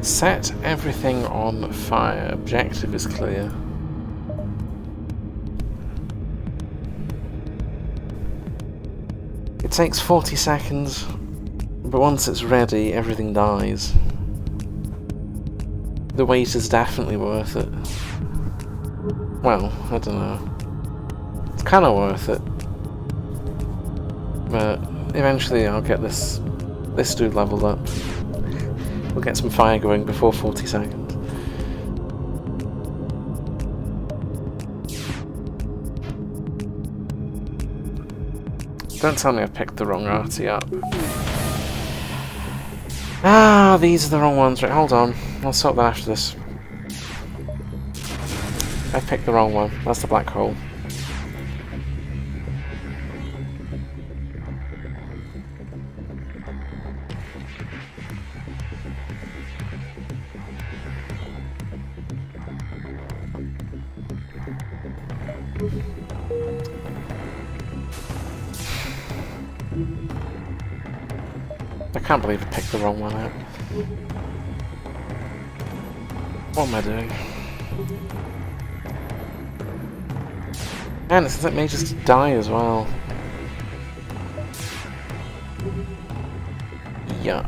Set everything on fire. Objective is clear. It takes 40 seconds, but once it's ready, everything dies. The wait is definitely worth it. Well, I don't know. It's kind of worth it. But eventually I'll get this dude leveled up. We'll get some fire going before 40 seconds. Don't tell me I've picked the wrong arty up. Ah, these are the wrong ones. Right, hold on. I'll sort that after this. I picked the wrong one. That's the black hole. I can't believe I picked the wrong one out. What am I doing? And it's like me just die as well. Yuck.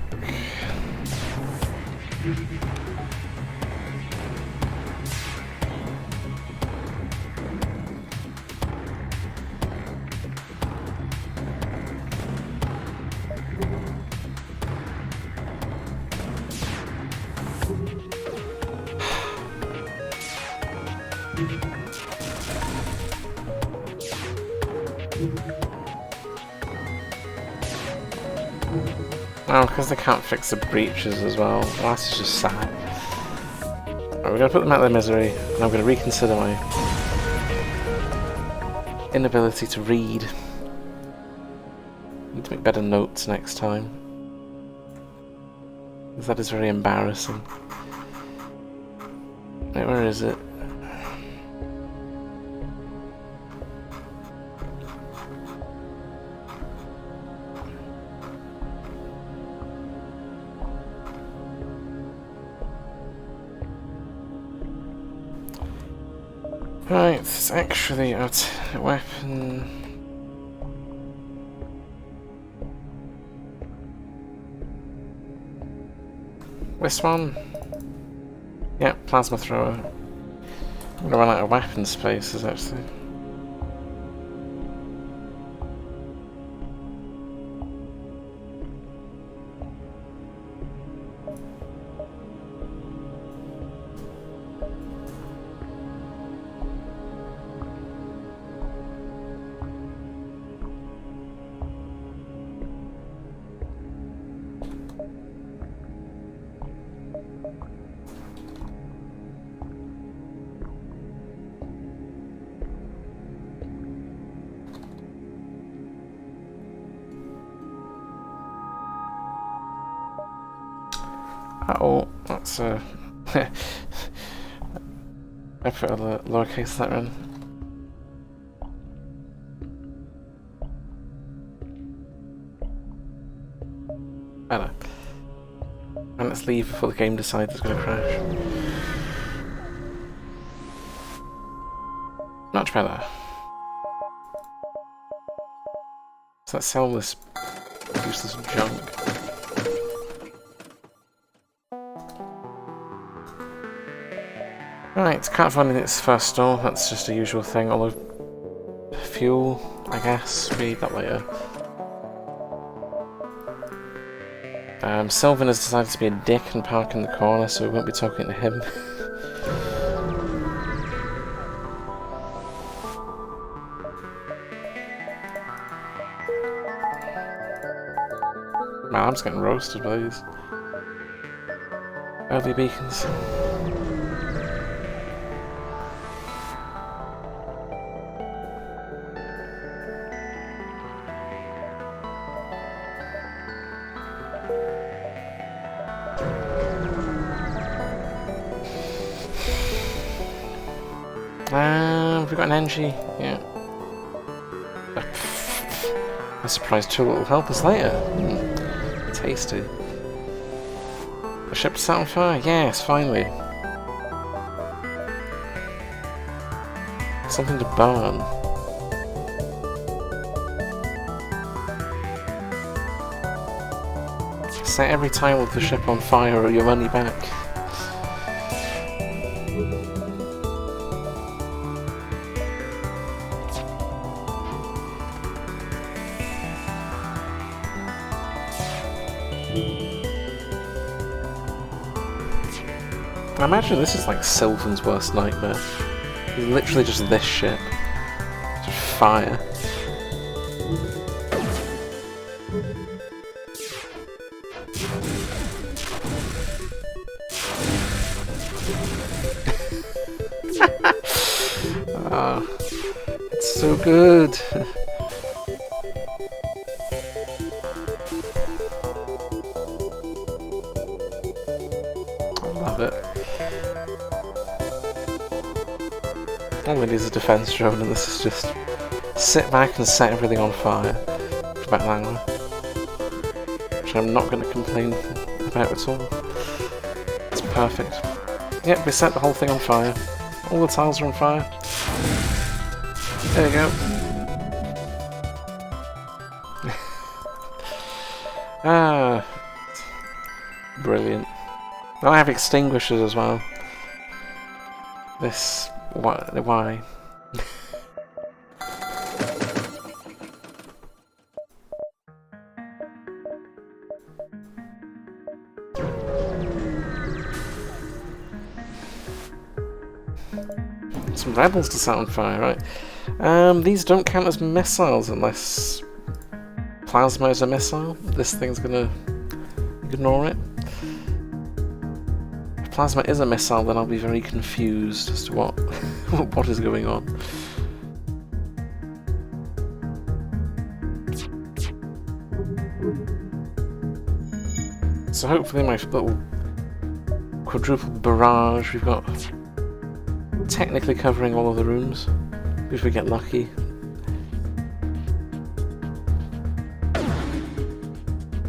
Oh, because they can't fix the breaches as well. Well, that's just sad. Right, we're going to put them out of their misery, and I'm going to reconsider my inability to read. Need to make better notes next time. Because that is very embarrassing. Wait, where is it? Right, it's actually a weapon. This one? Yep, Plasma Thrower. I'm gonna run out of weapon spaces actually. Oh, that's a... I put a lowercase letter in. Better. And let's leave before the game decides it's going to crash. Much better. So let's sell this useless junk. Right, can't find anything at this first store, that's just a usual thing, although fuel, I guess, read that later. Sylvan has decided to be a dick and park in the corner, so we won't be talking to him. Man, I'm just getting roasted by these early beacons. Have we got an NG? Yeah. I'm surprised Tool will help us later. Tasty. The ship's set on fire? Yes, finally. Something to burn. Set every tile of the ship on fire or your money back. I imagine this is like Sylvan's worst nightmare. It's literally just this ship. Just fire. Ah, it's so good. I love it. All it is a defense drone, and this is just sit back and set everything on fire for about an hour, which I'm not going to complain about at all. It's perfect. Yep, we set the whole thing on fire. All the tiles are on fire. There you go. Ah, brilliant. Now I have extinguishers as well. This. Why? Some rebels to set on fire, right? These don't count as missiles unless Plasma is a missile. This thing's gonna ignore it. If Plasma is a missile, then I'll be very confused as to what is going on. So hopefully my little quadruple barrage, we've got technically covering all of the rooms, if we get lucky.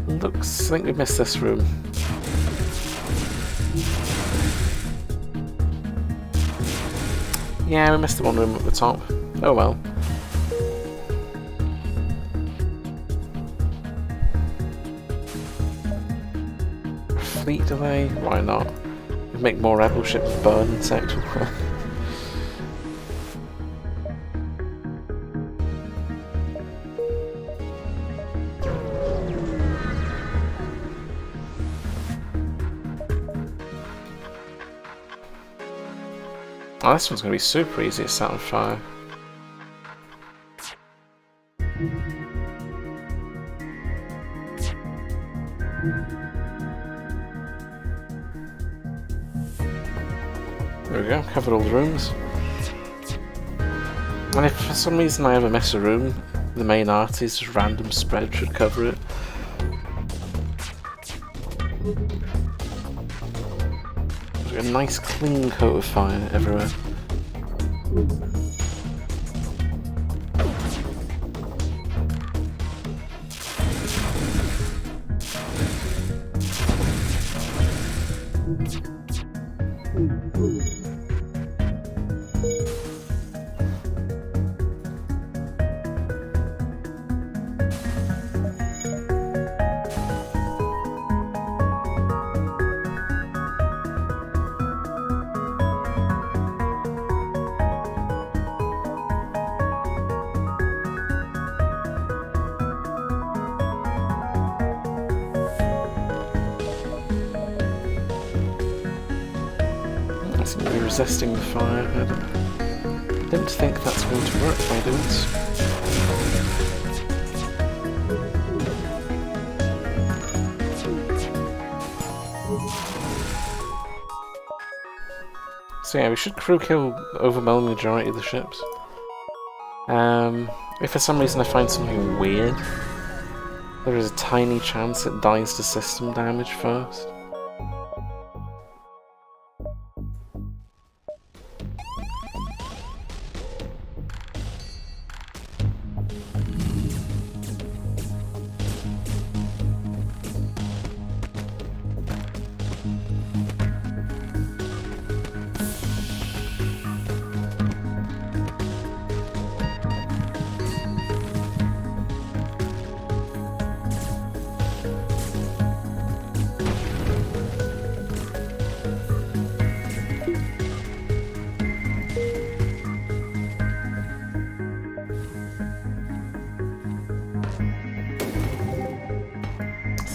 Looks, I think we missed this room. Yeah, we missed the one room at the top. Oh well. Fleet delay? Why not? We make more rebel ships burn in Sector 1. Oh, this one's going to be super easy to set on fire. There we go, covered all the rooms. And if for some reason I ever miss a room, the main artist, just random spread, should cover it. A nice clean coat of fire everywhere. Resisting the fire. I don't think that's going to work, my dudes. So yeah, we should crew kill the overwhelming majority of the ships. If for some reason I find something weird, there is a tiny chance it dies to system damage first.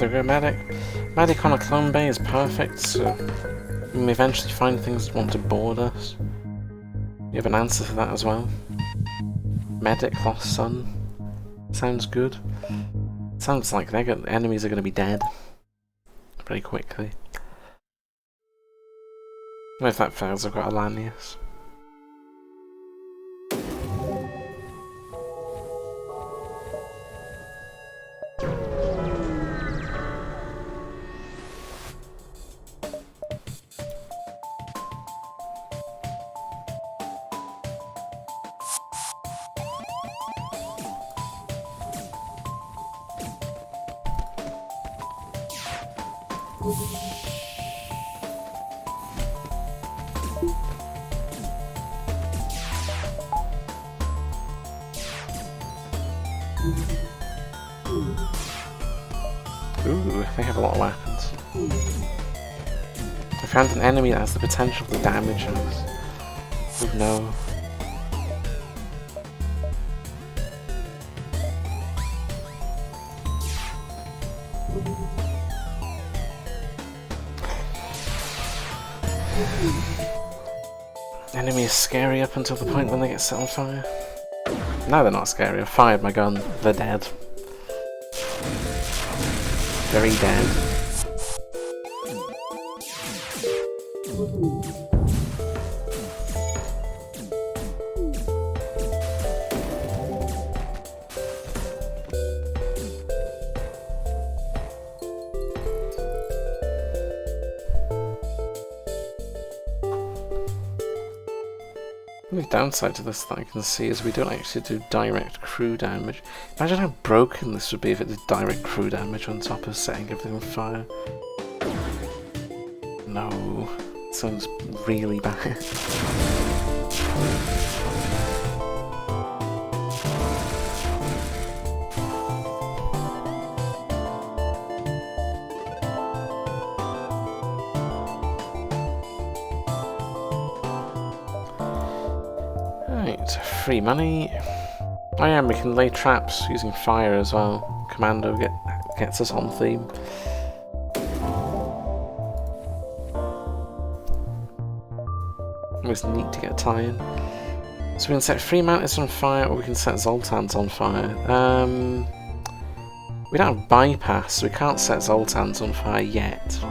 we go, medic. Medic on a clone bay is perfect, so when we eventually find things that want to board us, you have an answer for that as well. Medic, lost son. Sounds good. Sounds like enemies are going to be dead pretty quickly. If that fails, I've got a Lanius. Ooh, they have a lot of weapons. I found an enemy that has the potential to damage us. Oh no. Enemy is scary up until the point when they get set on fire. No, they're not scary. I fired my gun. They're dead. Very dead. The downside to this that I can see is we don't actually do direct crew damage. Imagine how broken this would be if it did direct crew damage on top of setting everything on fire. No, it sounds really bad. Free money. Oh yeah, and we can lay traps using fire as well. Commando gets us on theme. It was neat to get a tie-in. So we can set free mantis on fire, or we can set Zoltans on fire. We don't have bypass, so we can't set Zoltans on fire yet. So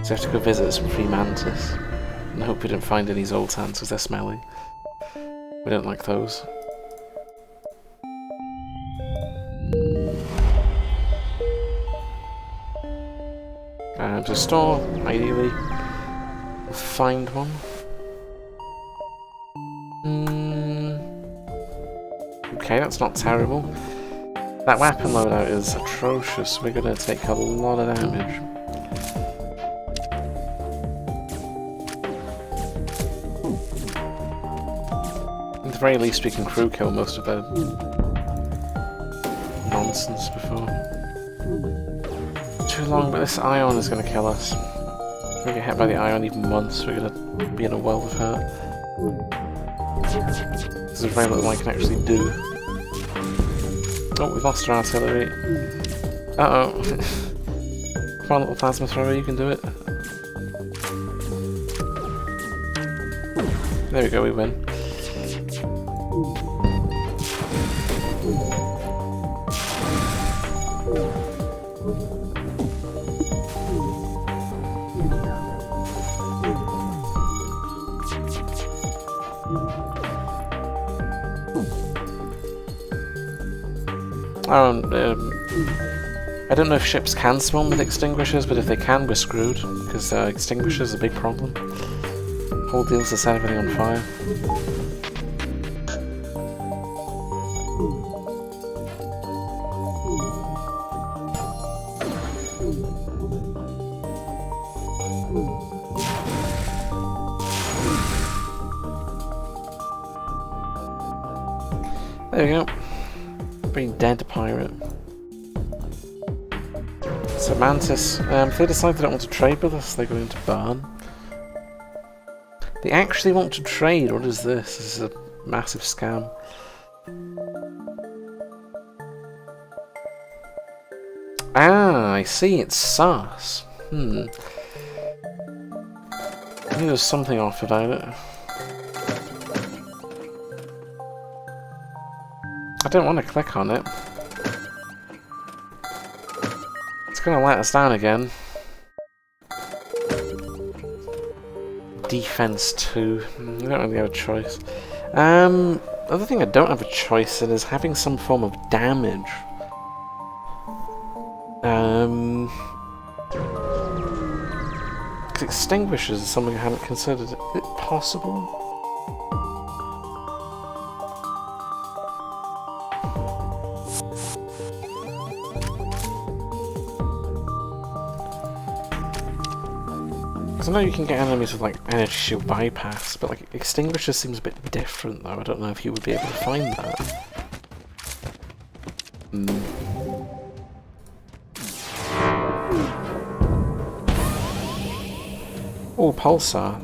we have to go visit some free mantis. And hope we don't find any Zoltans because they're smelly. We don't like those. To store, ideally. We'll find one. Okay, that's not terrible. That weapon loadout is atrocious. We're gonna take a lot of damage. At the very least we can crew kill most of their nonsense before. Too long, but this ion is going to kill us. If we get hit by the ion even once, we're going to be in a world of hurt. There's very little I can actually do. Oh, we've lost our artillery. Uh-oh. Come on, little plasma thrower, you can do it. There we go, we win. I don't know if ships can spawn with extinguishers, but if they can, we're screwed, because extinguishers are a big problem. Whole deal's to set everything on fire. There we go. Being dead pirate. So Mantis, if they decide they don't want to trade with us, they're going to burn. They actually want to trade. What is this? This is a massive scam. Ah, I see, it's sus. I think there's something off about it. I don't want to click on it. It's gonna let us down again. Defense 2. I don't really have a choice. Other thing I don't have a choice in is having some form of damage. Extinguishers is something I haven't considered. Is it possible? Because I know you can get enemies with like energy shield bypass, but like extinguisher seems a bit different though. I don't know if you would be able to find that. Oh, Pulsar.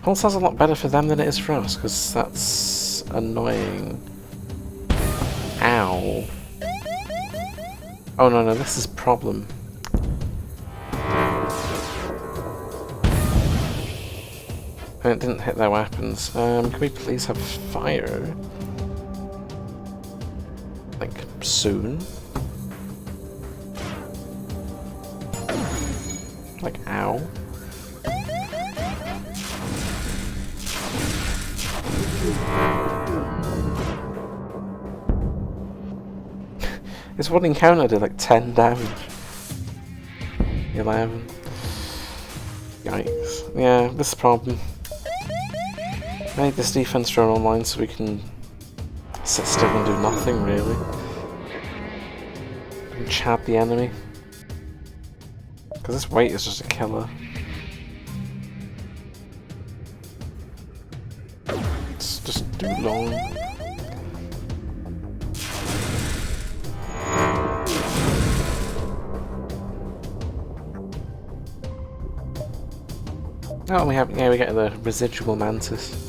Pulsar's a lot better for them than it is for us, because that's annoying. Ow. Oh no, this is problem. And it didn't hit their weapons. Can we please have fire? Like, soon? Like, ow. This one encounter did like 10 damage. 11. Yikes. Yeah, this is a problem. I need this defense drone online so we can sit still and do nothing, really. And chat the enemy. Because this weight is just a killer. It's just too long. Oh, we get the residual mantis.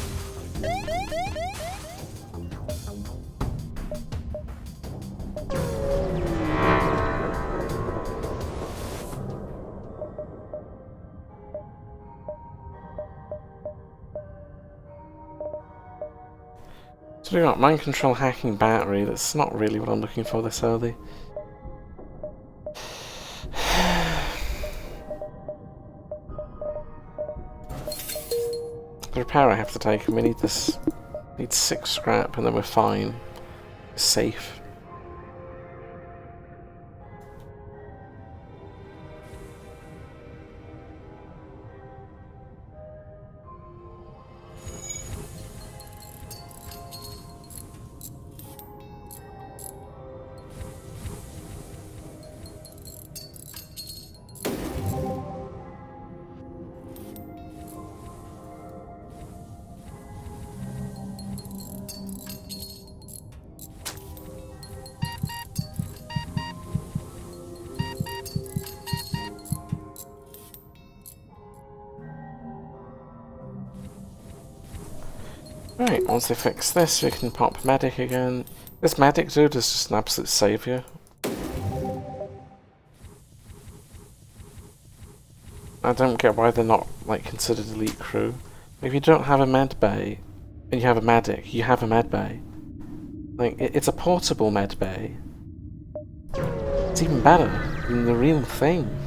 So we got mind control hacking battery. That's not really what I'm looking for this early. The repair I have to take, and we need this. Need 6 scrap, and then we're fine. Safe. Right, once they fix this, we can pop medic again. This medic dude is just an absolute saviour. I don't get why they're not like considered elite crew. If you don't have a med bay and you have a medic, you have a med bay. Like it's a portable med bay. It's even better than the real thing.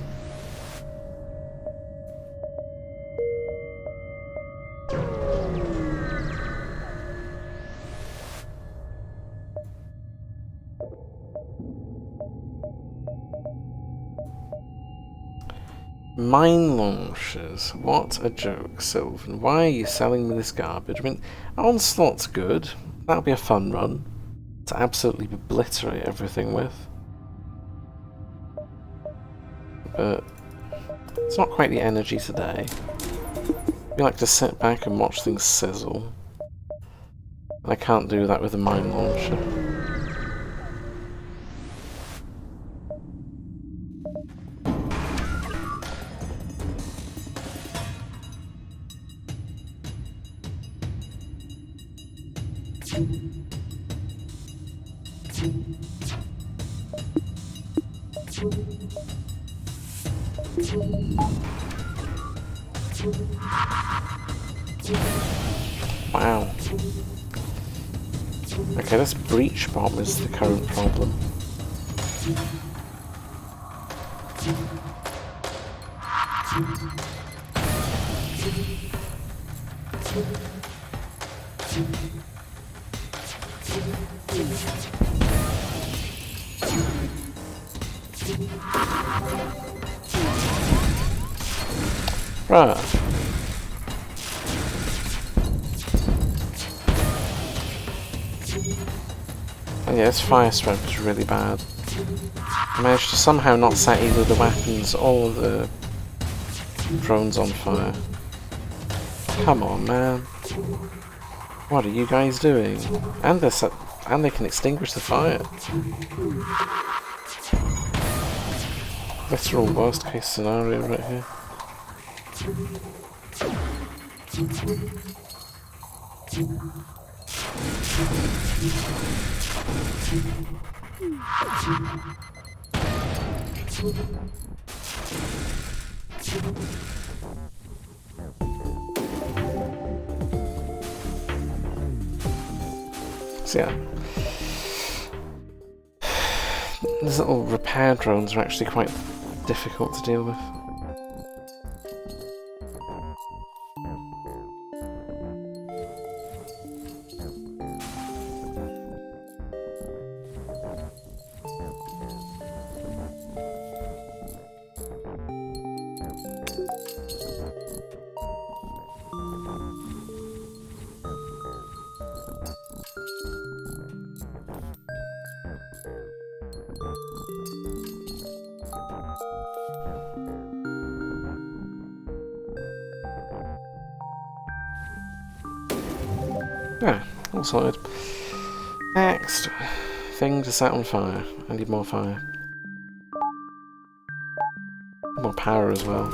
Mine launchers. What a joke, Sylvan. Why are you selling me this garbage? I mean, Onslaught's good. That'll be a fun run to absolutely obliterate everything with. But it's not quite the energy today. We like to sit back and watch things sizzle. And I can't do that with a mine launcher. Wow. Okay, this breach bomb is the current problem. Right. And yeah, this fire stroke is really bad. I managed to somehow not set either the weapons or the drones on fire. Come on, man. What are you guys doing? And they can extinguish the fire. Literal worst case scenario right here. So yeah, these little repair drones are actually quite difficult to deal with. Yeah, all sorted. Next thing to set on fire. I need more fire. More power as well.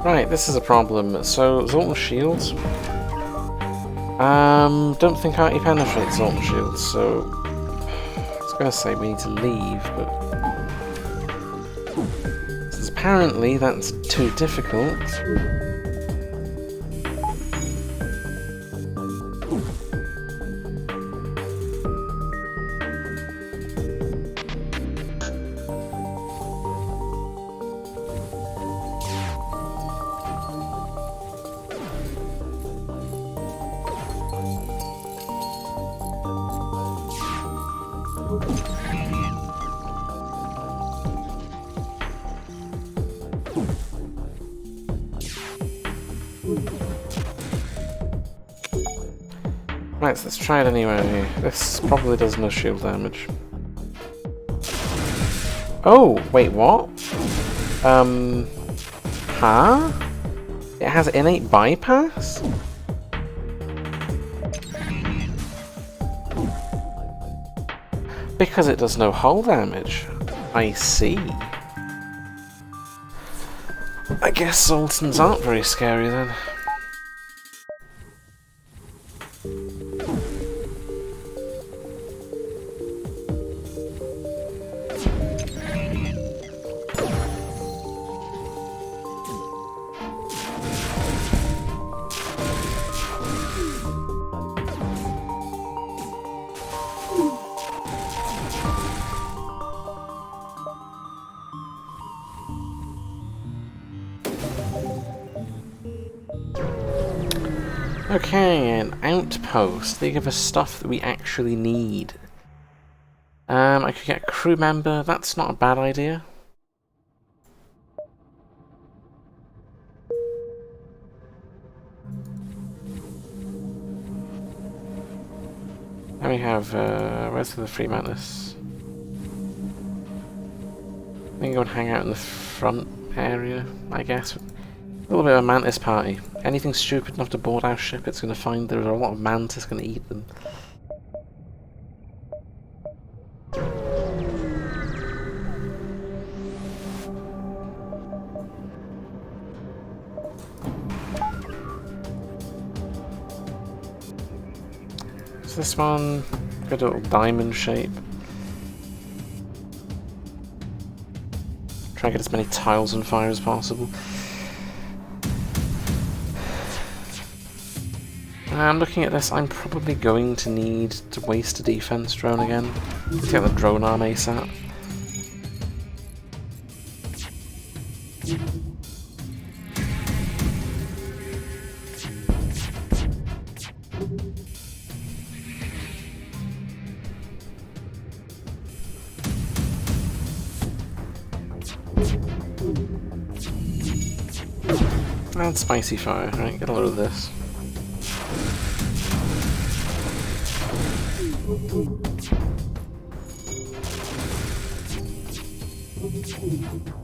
Right, this is a problem. So, Zoltan shields. Don't think Artie penetrates Zoltan shields, so I was gonna say we need to leave, but since apparently that's too difficult. Right, so let's try it anyway. This probably does no shield damage. Oh, wait, what? Huh? It has innate bypass? Because it does no hull damage. I see. I guess Sultans aren't very scary then. Okay, an outpost. They give us stuff that we actually need. I could get a crew member. That's not a bad idea. Then we have, where's the free mantis? We can go and hang out in the front area, I guess. A little bit of a mantis party. Anything stupid enough to board our ship, it's going to find there are a lot of mantis going to eat them. Is this one got a little diamond shape? Try and get as many tiles on fire as possible. I'm looking at this, I'm probably going to need to waste a defense drone again to get the drone arm ASAP. And spicy fire, right, get a load of this.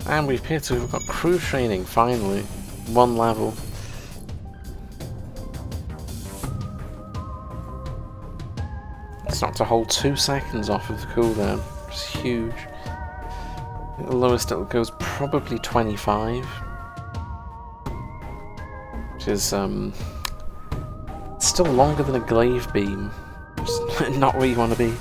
And we appear to have got crew training, finally. 1 level. It's knocked a whole 2 seconds off of the cooldown. It's huge. I think the lowest it goes probably 25. Which is, still longer than a glaive beam. Just not where you want to be.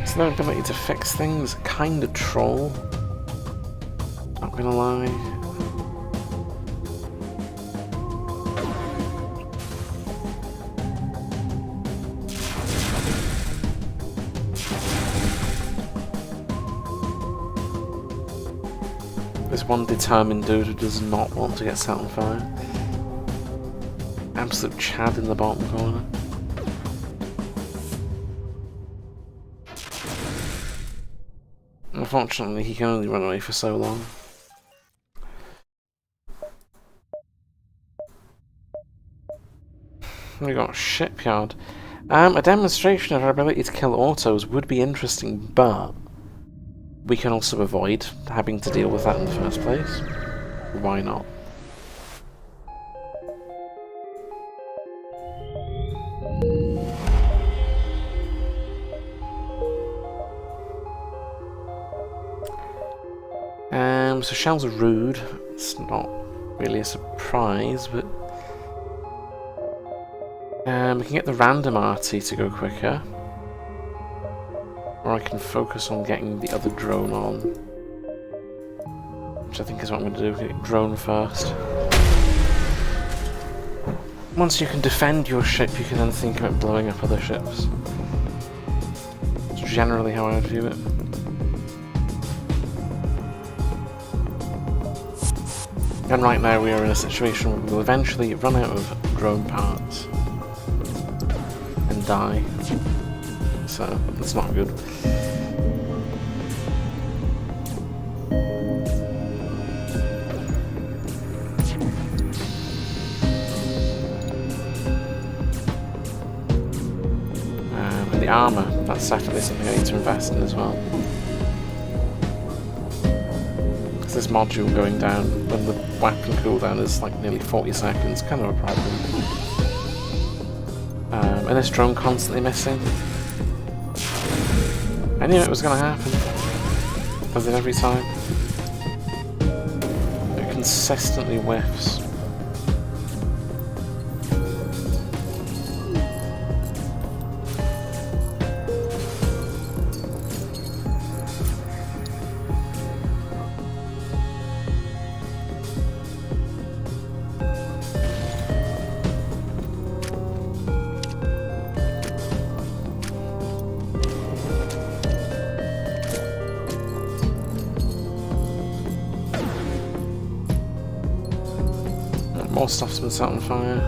So their ability to fix things, kinda troll. Not gonna lie. There's one determined dude who does not want to get set on fire. Absolute Chad in the bottom corner. Unfortunately, he can only run away for so long. We got Shipyard. A demonstration of our ability to kill autos would be interesting, but we can also avoid having to deal with that in the first place. Why not? So shells are rude. It's not really a surprise, but we can get the random arty to go quicker, or I can focus on getting the other drone on, which I think is what I'm going to do. Get drone first. Once you can defend your ship, you can then think about blowing up other ships. That's generally how I would view it. And right now we are in a situation where we will eventually run out of drone parts and die, so that's not good. And the armour, that's definitely something I need to invest in as well. This module going down when the weapon cooldown is like nearly 40 seconds, kind of a problem. And this drone constantly missing. I knew it was going to happen. Does it every time. It consistently whiffs. More stuff's been set on fire.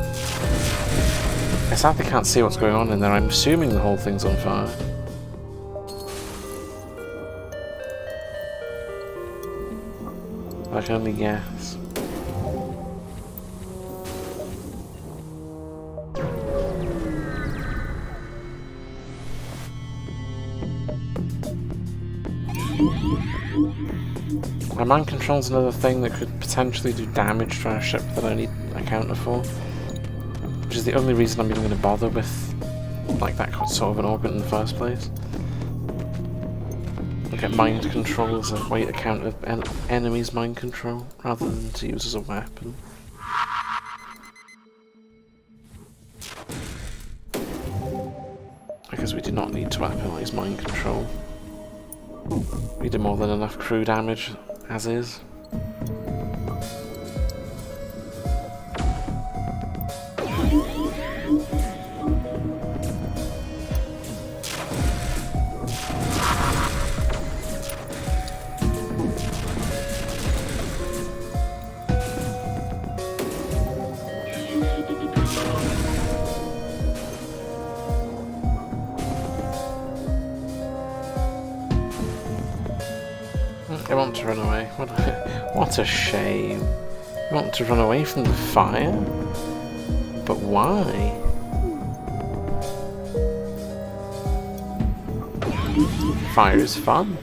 I sadly can't see what's going on in there. I'm assuming the whole thing's on fire. I can only guess. My mind control's another thing that could potentially do damage to our ship that I need a counter for. Which is the only reason I'm even going to bother with like that sort of an organ in the first place. Look at mind control as a way to counter enemies' mind control, rather than to use as a weapon. Because we do not need to weaponize mind control. We do more than enough crew damage as is. I want to run away. What a shame. I want to run away from the fire? But why? Fire is fun.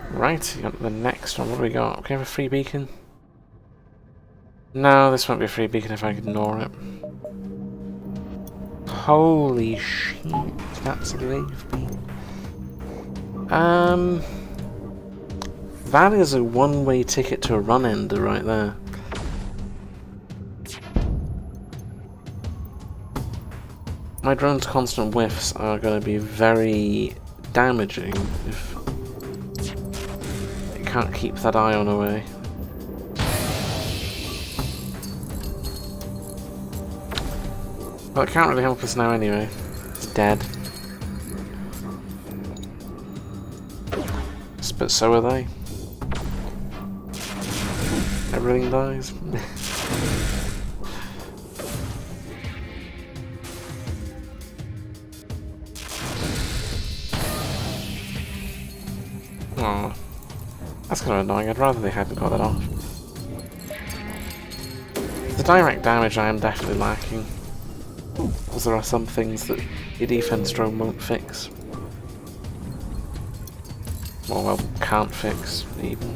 Right, you got the next one. What do we got? Okay, have a free beacon? No, this won't be a free beacon if I ignore it. Holy shit, that's a grave beacon. That is a one-way ticket to a run ender right there. My drone's constant whiffs are going to be very damaging if it can't keep that ion away. Well, it can't really help us now anyway. It's dead. But so are they. Everything dies. Aw. That's kind of annoying. I'd rather they hadn't got that off. The direct damage I am definitely lacking. Because there are some things that your defense drone won't fix. Well, can't fix, even.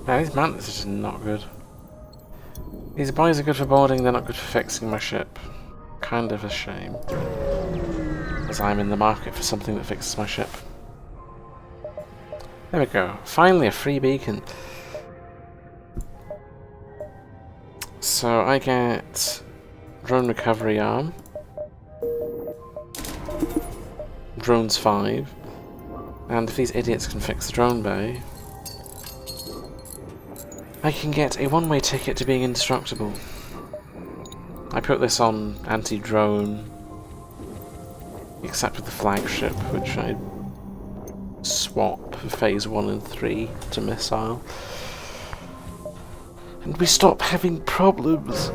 Yeah, these mantis are just not good. These boys are good for boarding, they're not good for fixing my ship. Kind of a shame. As I'm in the market for something that fixes my ship. There we go. Finally a free beacon. So I get drone recovery arm. Drones 5. And if these idiots can fix the drone bay, I can get a one-way ticket to being indestructible. I put this on anti-drone, except with the flagship, which I swap for phase 1 and 3 to missile. And we stop having problems.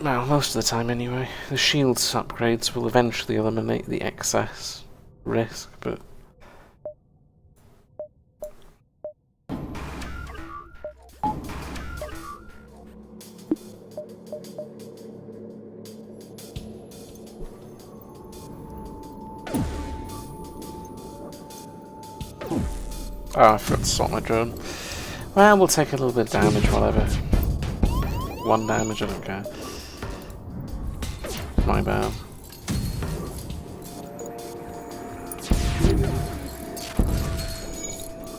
Well, most of the time anyway. The shields upgrades will eventually eliminate the excess risk, but oh, I forgot to swap my drone. Well, we'll take a little bit of damage, whatever. 1 damage, I don't care. My bad.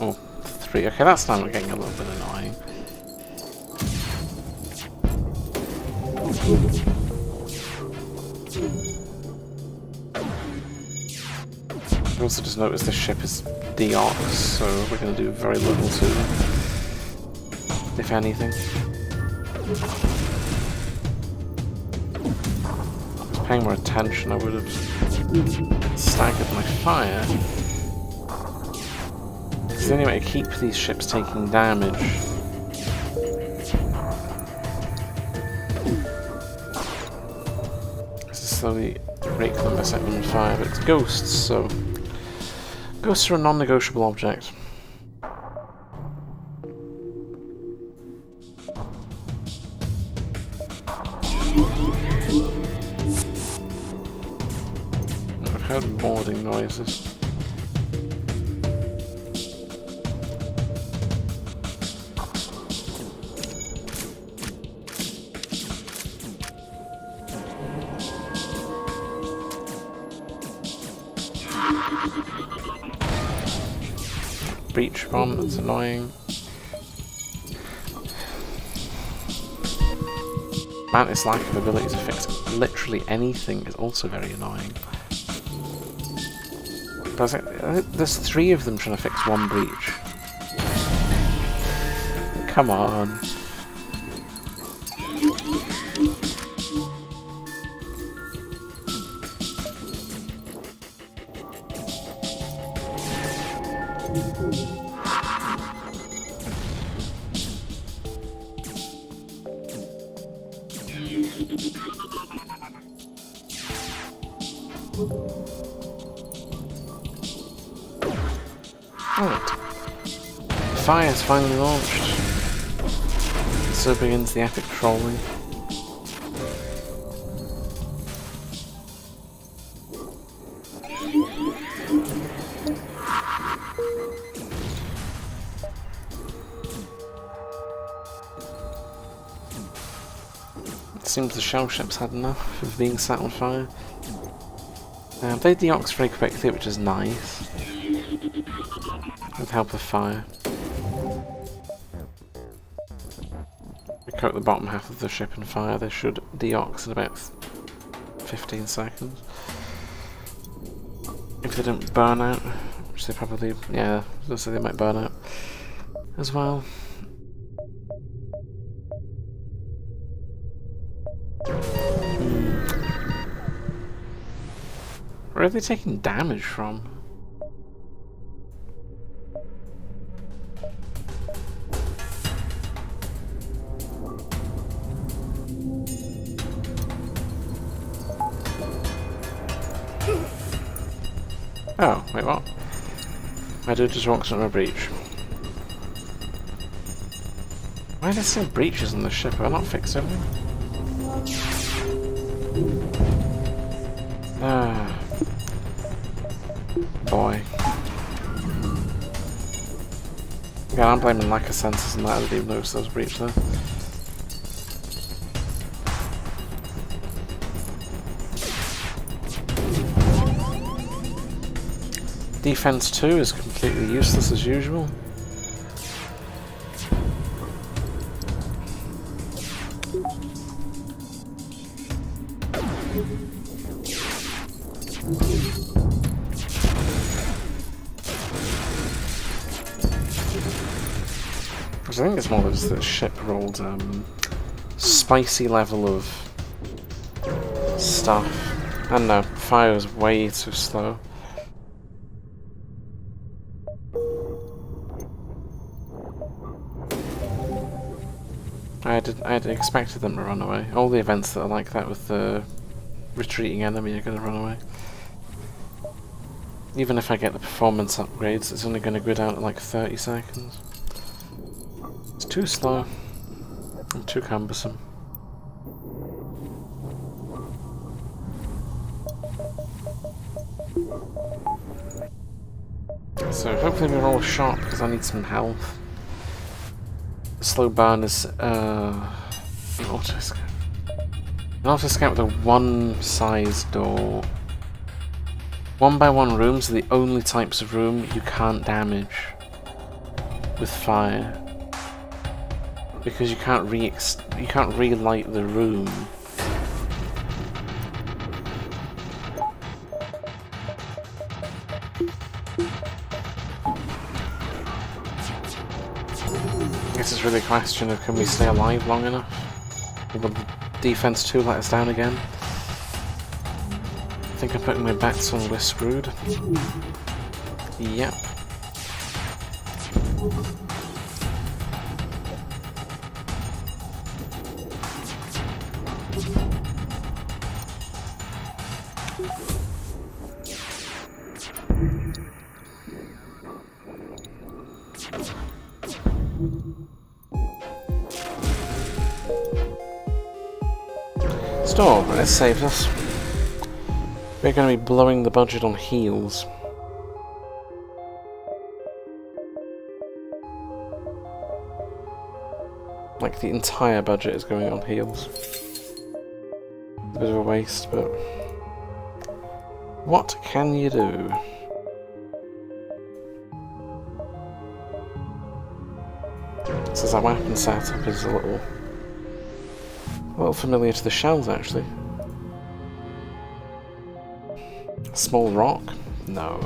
Oh, 3. Okay, that's now getting a little bit annoying. I also just noticed the ship is deox, so we're going to do very little to them, if anything. If I was paying more attention, I would have staggered my fire. It's the only way to keep these ships taking damage. This is slowly break them by setting them on fire, but it's ghosts, so ghosts are a non-negotiable object. I've heard boarding noises. Breach bomb, that's annoying. Mantis' lack of ability to fix literally anything is also very annoying. But I think there's 3 of them trying to fix one breach. Come on. Alright. Fire is finally launched. So begins the epic trolling. It seems the shell ships had enough of being set on fire. They deox very quickly, which is nice. With help of fire. We coat the bottom half of the ship in fire, they should deox in about 15 seconds. If they don't burn out, which they probably, yeah, so they might burn out as well. Where are they taking damage from? Oh, wait, what? My dude just walks into a breach. Why are there still breaches on the ship? Have I not fixed everything? Ah. Boy. Yeah, I'm blaming lack of sensors and that. I didn't even notice there was a breach there. Defense 2 is completely useless as usual. I think it's more just the ship rolled spicy level of stuff. I don't know, fire is way too slow. I had expected them to run away. All the events that are like that with the retreating enemy are going to run away. Even if I get the performance upgrades, it's only going to go down to like 30 seconds. It's too slow and too cumbersome. So hopefully we're all shot because I need some health. Slow burn is auto-scout. An auto-scout with a one-size door. 1x1 rooms are the only types of room you can't damage with fire. Because you can't relight the room it's really a question of can we stay alive long enough? Will the defense 2 let us down again? I think I'm putting my bets on we're screwed. Yep. Store, this saves us. We're going to be blowing the budget on heals. Like, the entire budget is going on heals. A bit of a waste, but... what can you do? Says our weapon setup is a little familiar to the shells, actually. Small rock? No.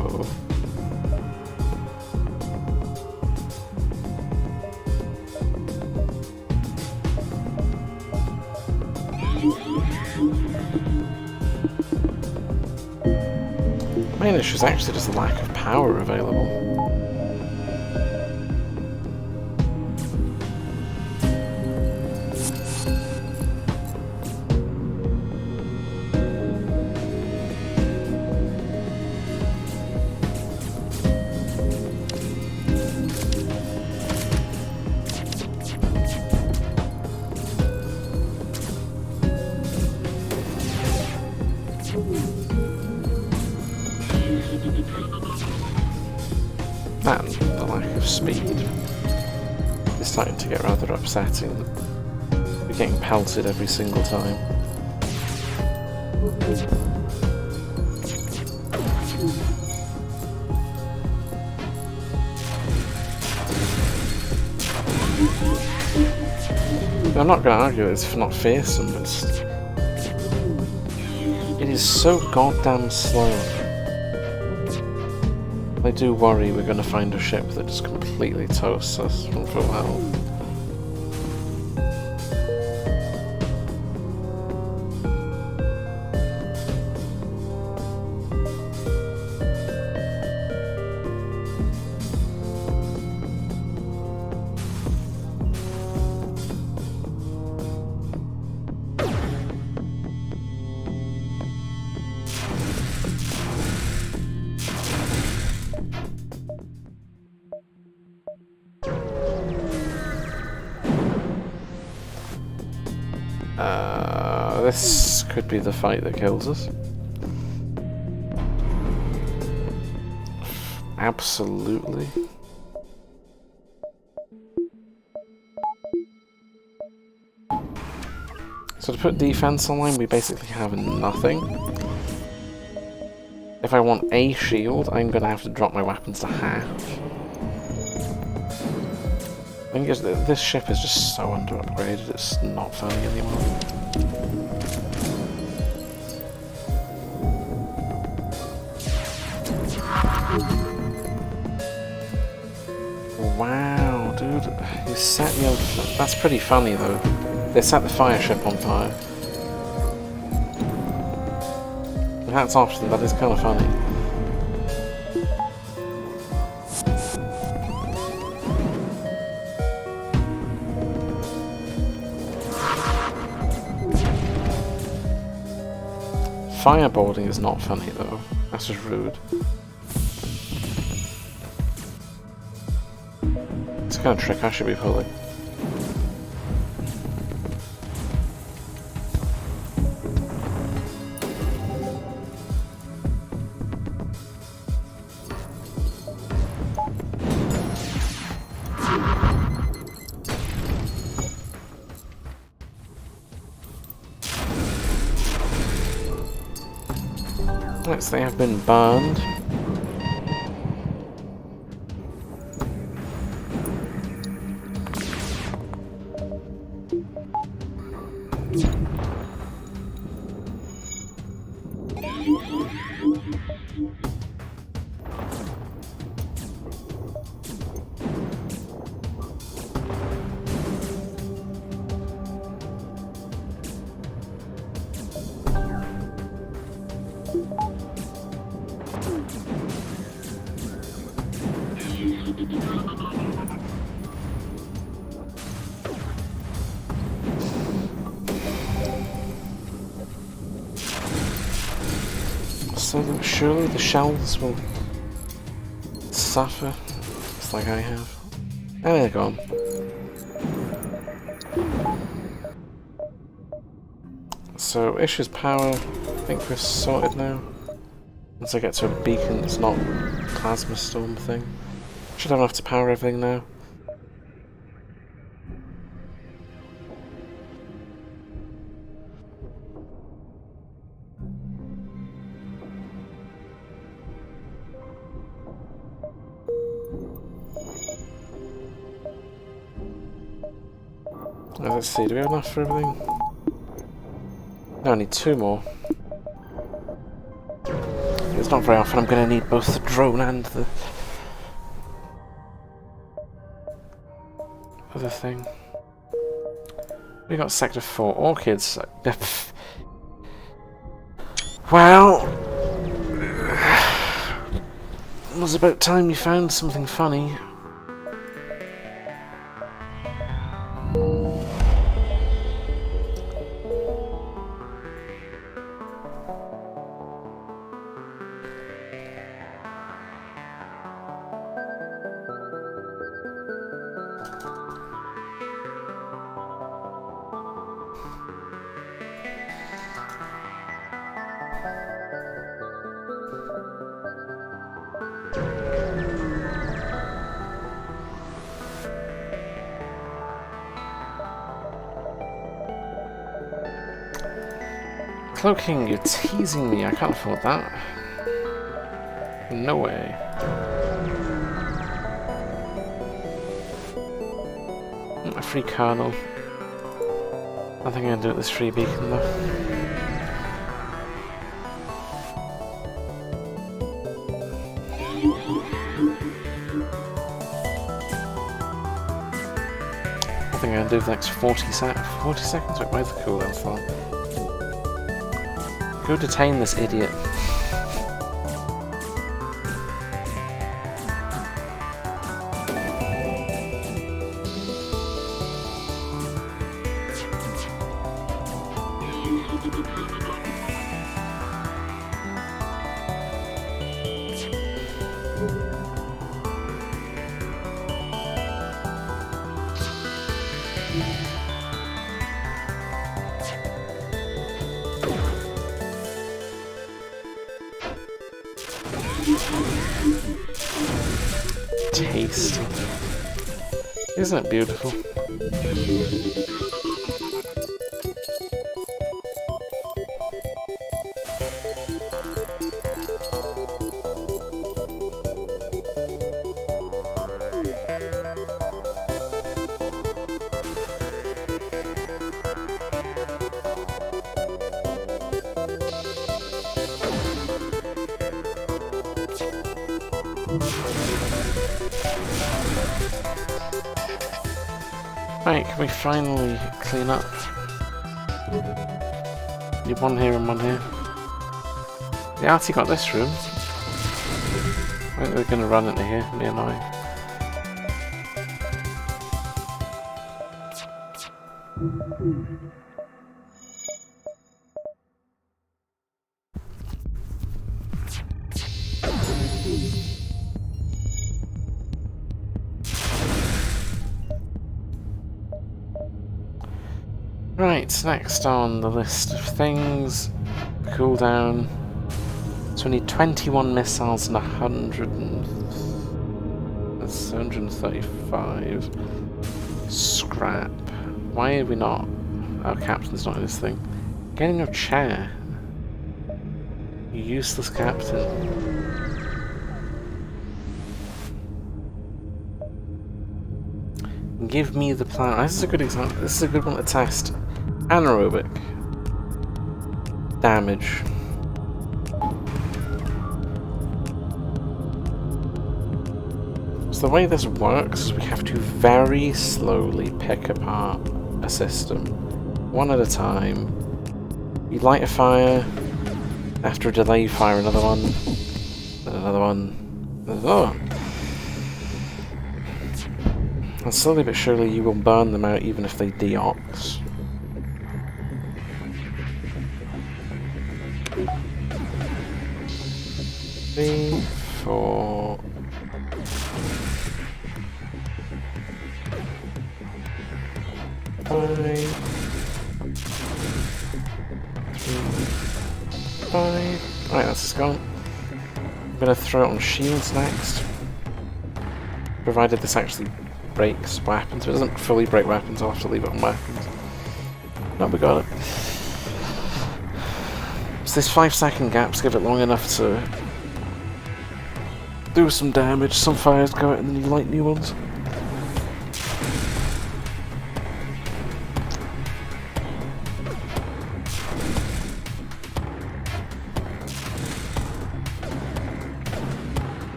The main issue is actually just the lack of power available. And the lack of speed is starting to get rather upsetting. We're getting pelted every single time. I'm not going to argue it's not fearsome, it is so goddamn slow. I do worry we're going to find a ship that just completely toasts us from full health. This could be the fight that kills us. Absolutely. So to put defense online, we basically have nothing. If I want a shield, I'm going to have to drop my weapons to half. I think this ship is just so under upgraded, it's not funny anymore. Wow, dude, you set the old... That's pretty funny though. They set the fire ship on fire. Hats off to them, that is kind of funny. Fireboarding is not funny though, that's just rude. It's the kind of trick I should be pulling. Right, so they have been burned. So surely the shells will suffer, just like I have. Oh, they're gone. So issues power, I think we're sorted now. Once I get to a beacon that's not plasma storm thing. Should have enough to power everything now. Let's see, do we have enough for everything? No, I need 2 more. It's not very often I'm going to need both the drone and the other thing. We got Sector 4 orchids. Well, it was about time you found something funny. Cloaking, you're teasing me, I can't afford that. No way. A free kernel. Nothing I'm gonna do with this free beacon though. Nothing I'm gonna do for the next 40 seconds? Wait, where's the cooldown for? Go detain this idiot. Tasty. Isn't it beautiful? Right, can we finally clean up? Need one here and one here. The Artie got this room. I think we're gonna run into here, it'll be annoying. Right, next on the list of things, cooldown. So we need 21 missiles and 135 scrap. Why are we not? Our captain's not in this thing. Get in your chair. You useless captain. Give me the plan. This is a good example. This is a good one to test. Anaerobic damage. So the way this works is we have to very slowly pick apart a system, one at a time. You light a fire, After a delay, fire another one. Then another one. Oh! And slowly but surely you will burn them out even if they deox. 3, 4... 5... 3, 5... Right, that's gone. I'm gonna throw it on shields next. Provided this actually breaks weapons. If it doesn't fully break weapons, I'll have to leave it on weapons. No, we got it. So these 5-second gaps give it long enough to do some damage, some fires go out and then you light new ones.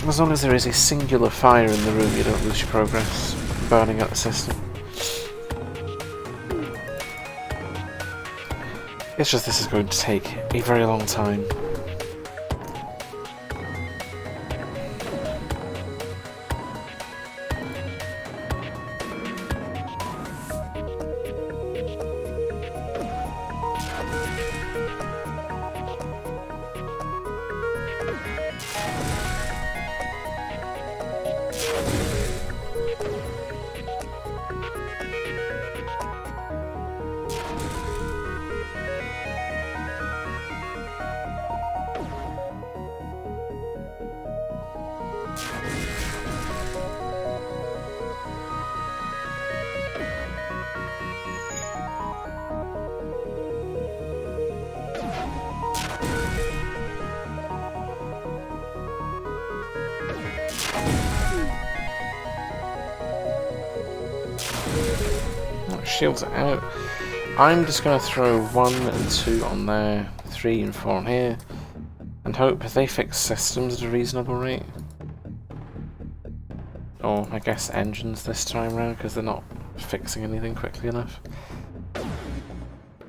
As long as there is a singular fire in the room, you don't lose your progress burning out the system. It's just this is going to take a very long time. Shields are out. I'm just going to throw 1 and 2 on there, 3 and 4 on here, and hope they fix systems at a reasonable rate. Or, I guess, engines this time around, because they're not fixing anything quickly enough.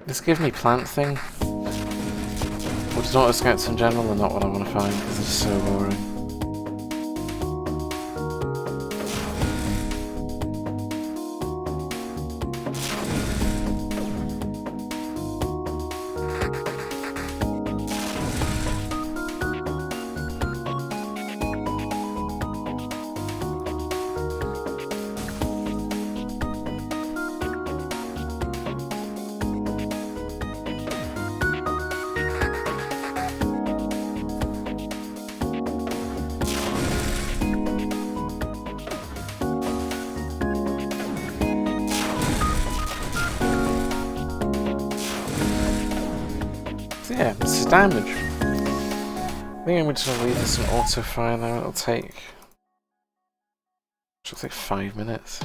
Just give me plant thing. Or just auto scouts in general, they're not what I want to find, because it's so boring. Yeah, it's damage. I think I'm going to leave this on auto fire now. It'll take 5 minutes.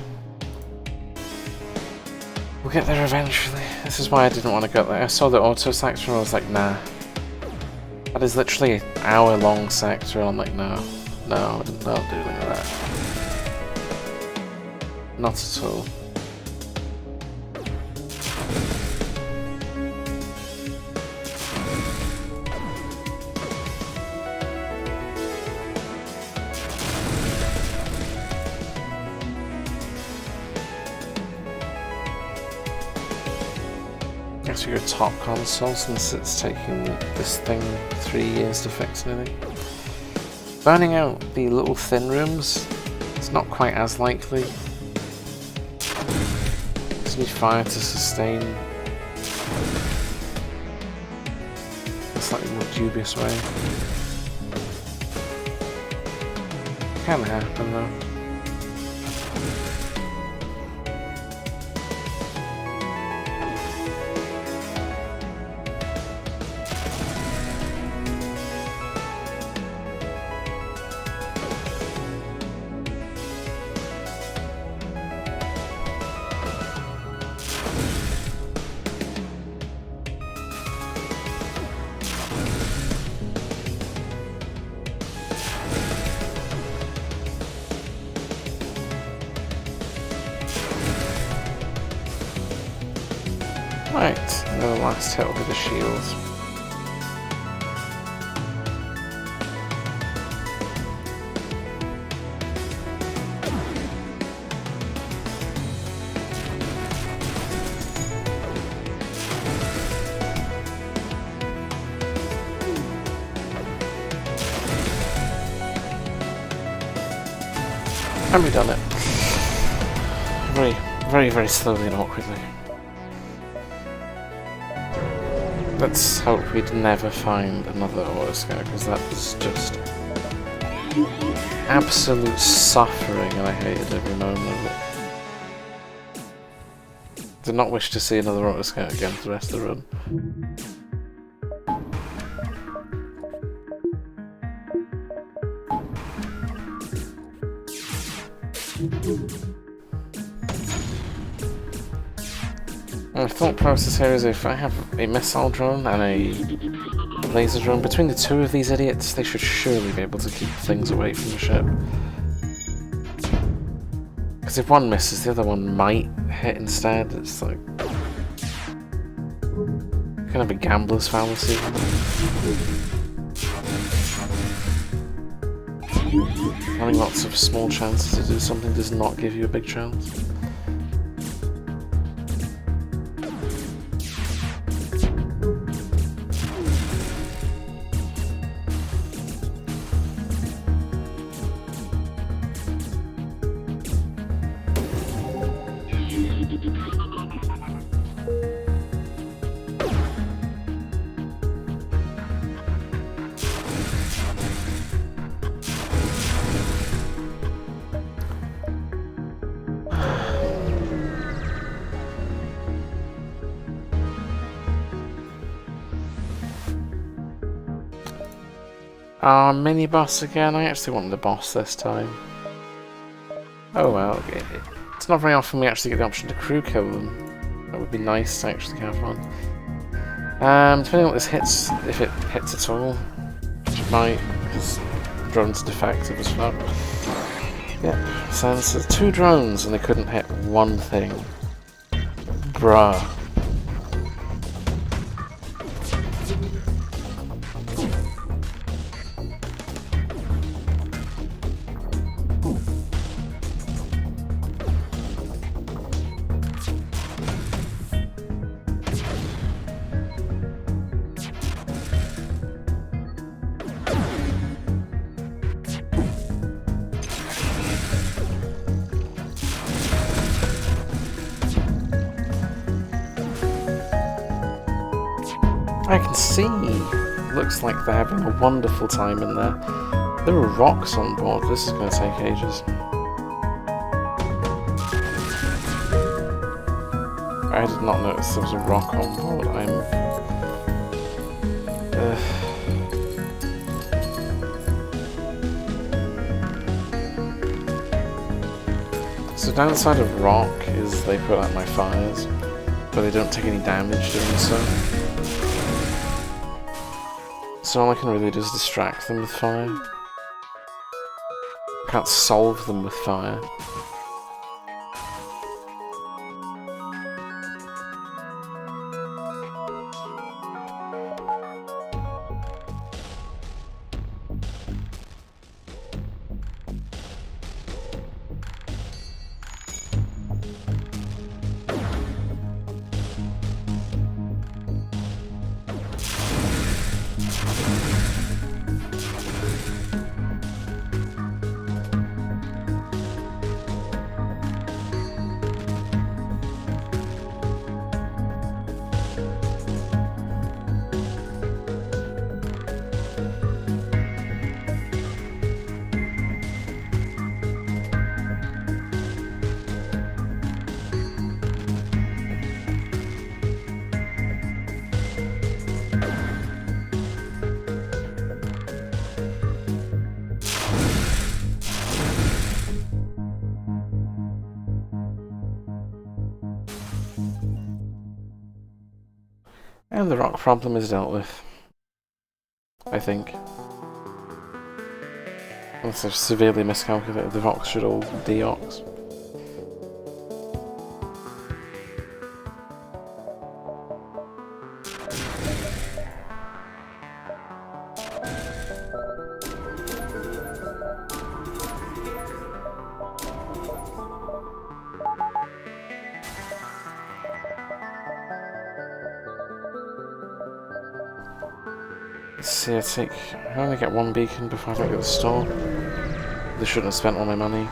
We'll get there eventually. This is why I didn't want to go there. I saw the auto sector and I was like, nah. That is literally an hour-long sector. And I'm like, no, I'm not doing that. Not at all. Guess we go top console since it's taking this thing 3 years to fix anything. Burning out the little thin rooms, it's not quite as likely. Just need fire to sustain a slightly more dubious way. Can happen though. Right, and then the last hit will be the shields. And we've done it. Very, very, very slowly and awkwardly. Let's hope we'd never find another autoscout, because that was just absolute suffering and I hated every moment of it. Did not wish to see another autoscout again for the rest of the run. My thought process here is if I have a missile drone and a laser drone, between the two of these idiots, they should surely be able to keep things away from the ship. Because if one misses, the other one might hit instead. It's like kind of a gambler's fallacy. Having lots of small chances to do something does not give you a big chance. Mini boss again. I actually wanted the boss this time. Oh well, it's not very often we actually get the option to crew kill them. That would be nice to actually have one. Depending on what this hits, if it hits at all, which it might, because drones are defective as fuck. Yep, so there's 2 drones and they couldn't hit one thing. Bruh. I can see! Looks like they're having a wonderful time in there. There are rocks on board, this is going to take ages. I did not notice there was a rock on board, So the downside of rock is they put out my fires, but they don't take any damage doing so. So all I can really do is distract them with fire. I can't solve them with fire. And the rock problem is dealt with. I think. Unless I've severely miscalculated, the rocks should all deox. Let's see, I only get 1 beacon before I get the store. They shouldn't have spent all my money.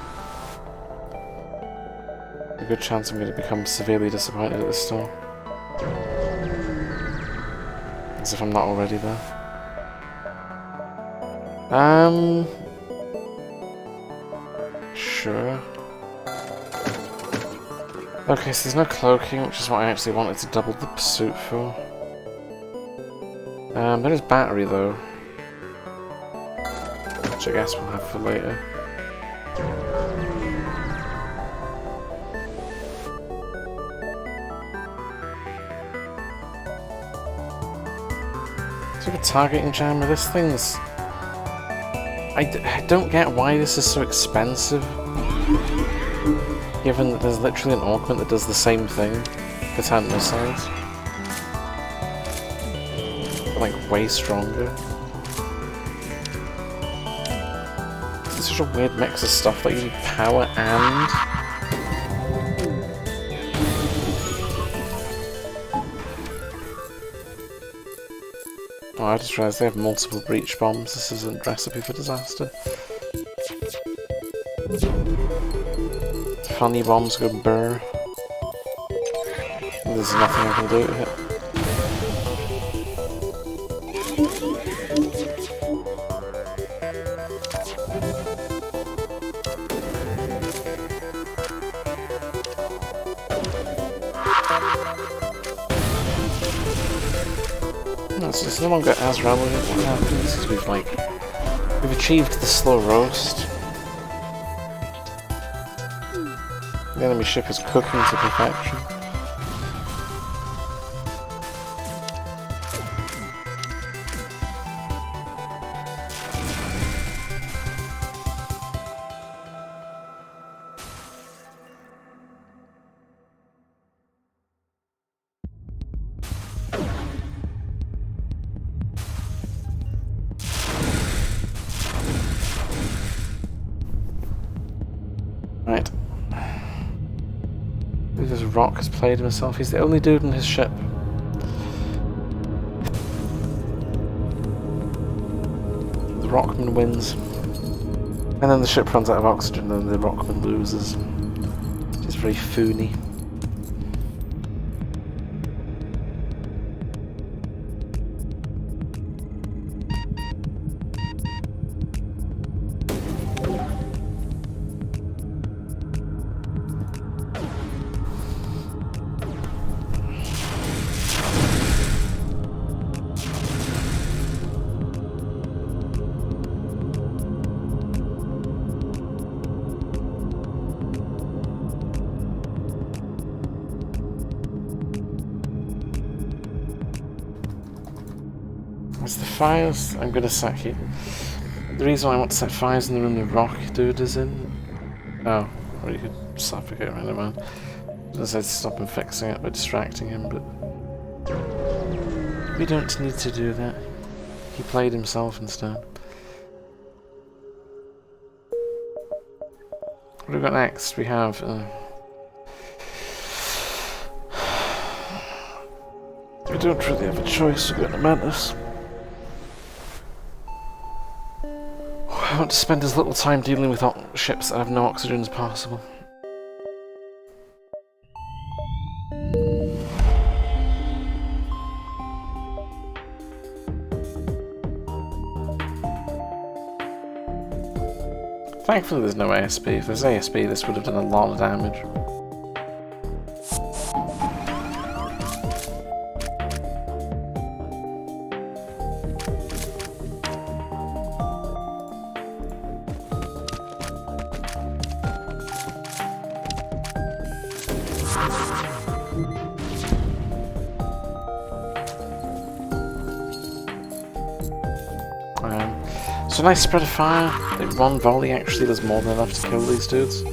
good chance I'm going to become severely disappointed at this store. As if I'm not already there. Sure. Okay, so there's no cloaking, which is what I actually wanted to double the pursuit for. There is battery though, which I guess we'll have for later. It's like a targeting jammer. This thing's... I don't get why this is so expensive, given that there's literally an augment that does the same thing for 10 missiles. But, like, way stronger. It's such a weird mix of stuff that you need power and... Oh, I just realised they have multiple breach bombs. This is a recipe for disaster. Funny bombs go burr. There's nothing I can do to hit. It's no longer as relevant what happens because we've achieved the slow roast. The enemy ship is cooking to perfection. Right. This Rock has played himself. He's the only dude in his ship. The Rockman wins. And then the ship runs out of oxygen and the Rockman loses. Which is very foony. As the fires, I'm going to set here. The reason why I want to set fires in the room the Rock dude is in... Oh, or you could suffocate right around. I said stop him fixing it by distracting him, but... we don't need to do that. He played himself instead. What do we got next? We have... we don't really have a choice, we're going to Mantis. I want to spend as little time dealing with ships that have no oxygen as possible. Thankfully there's no ASP. If there's ASP this would have done a lot of damage. So nice spread of fire. Like one volley actually does more than enough to kill these dudes.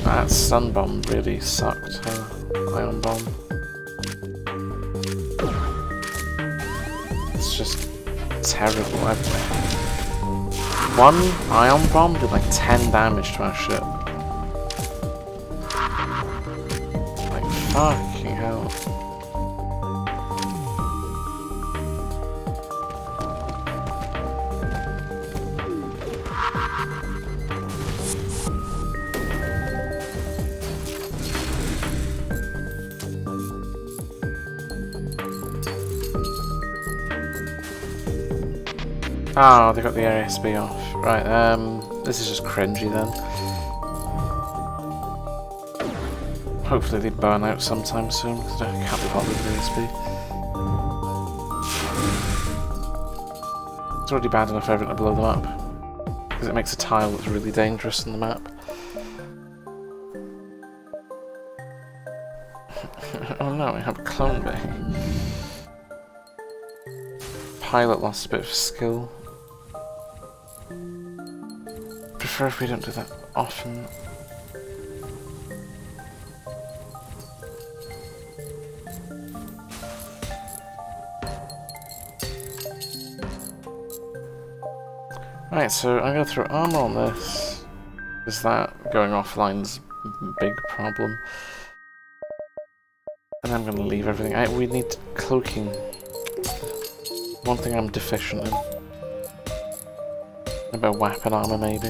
That stun bomb really sucked. Ion bomb. It's just terrible. One ion bomb did like 10 damage to our ship. Like fucking hell. Oh, they got the ASB off. Right, this is just cringy then. Hopefully they burn out sometime soon, because I can't be bothered with the ASB. It's already bad enough having to blow them up, because it makes a tile that's really dangerous on the map. Oh no, we have a clone bay. Pilot lost a bit of skill. Prefer if we don't do that often. Right, so I'm going to throw armor on this. Is that going offline's a big problem? And I'm going to leave everything out. We need cloaking. One thing I'm deficient in. About weapon armor, maybe.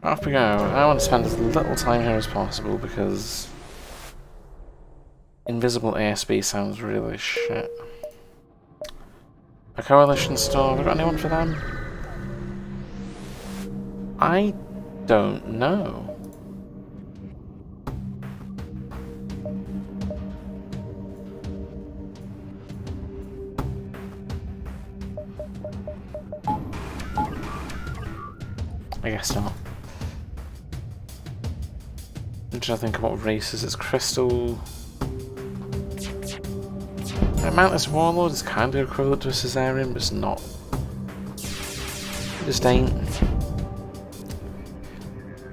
Off we go. I want to spend as little time here as possible because invisible ASB sounds really shit. A coalition store, have we got anyone for them? I don't know. I guess not. I'm trying to think of what races it's crystal. Mantis Warlord is kind of equivalent to a Caesarian, but it's not. It just ain't.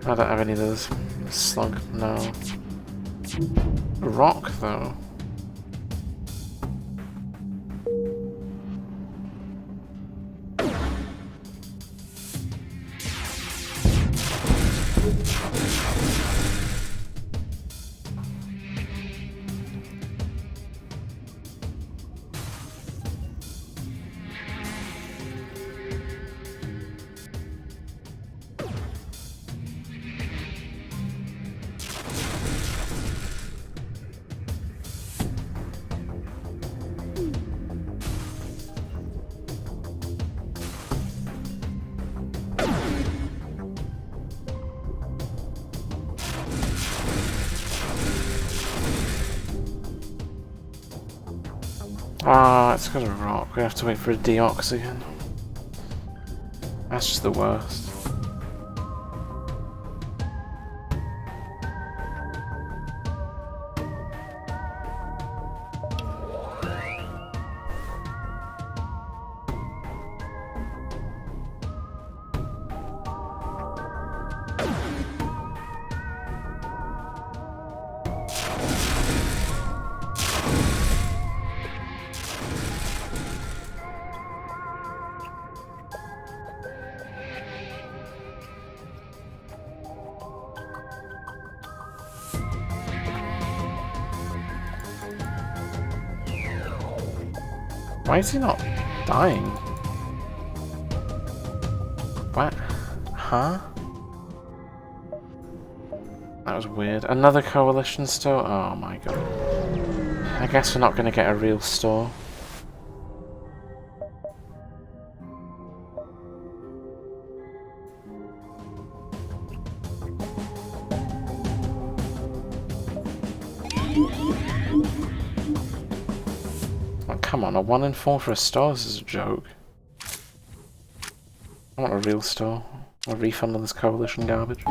I don't have any of those. Slug, no. Rock, though. Ah, it's got a rock. We have to wait for a deox again. That's just the worst. Why is he not dying? What? Huh? That was weird. Another coalition store? Oh my god. I guess we're not going to get a real store. Come on, a 1 in 4 for a store? This is a joke. I want a real store. A refund on this coalition garbage.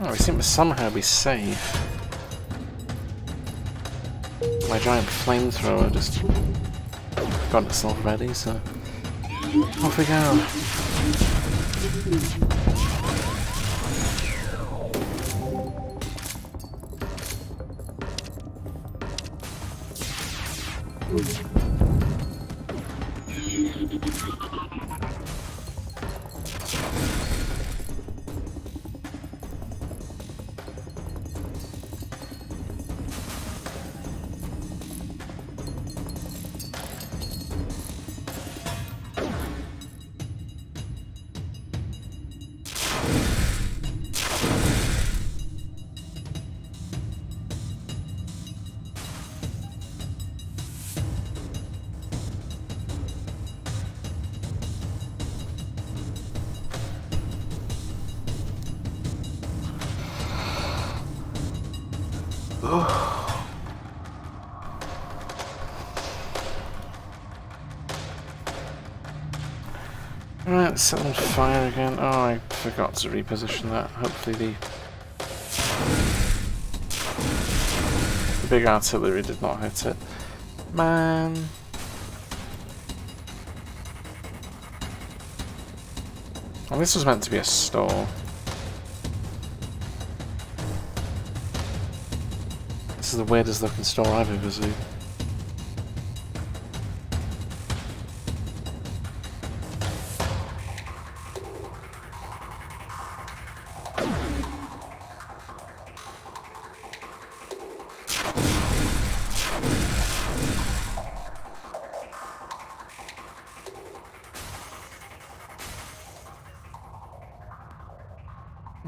Oh, we seem to somehow be safe. My giant flamethrower just got itself ready, so off we go. Right, set on fire again. Oh, I forgot to reposition that. Hopefully the big artillery did not hit it. Man. Well, this was meant to be a store. This is the weirdest looking store I've ever seen.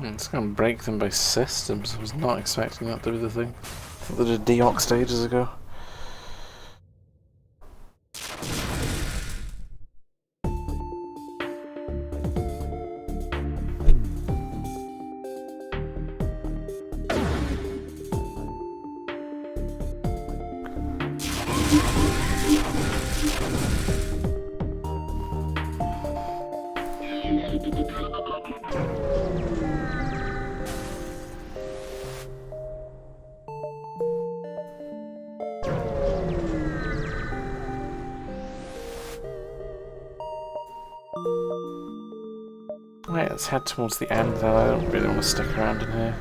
It's going to break them by systems. I was not expecting that to be the thing. I thought they did deoxed ages ago. Right, let's head towards the end then. I don't really want to stick around in here.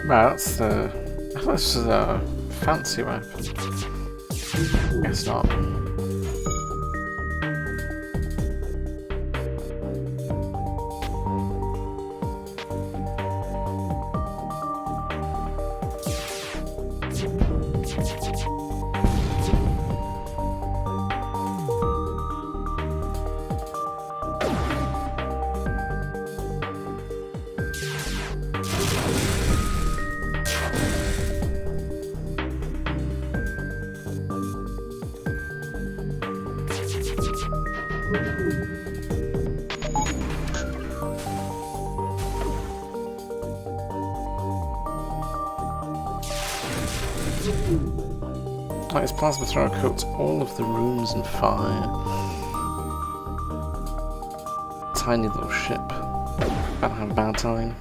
Right, that's the... this is a fancy weapon. Guess not. Like, this Plasma Thrower coats all of the rooms in fire. Tiny little ship. About to have a bad time.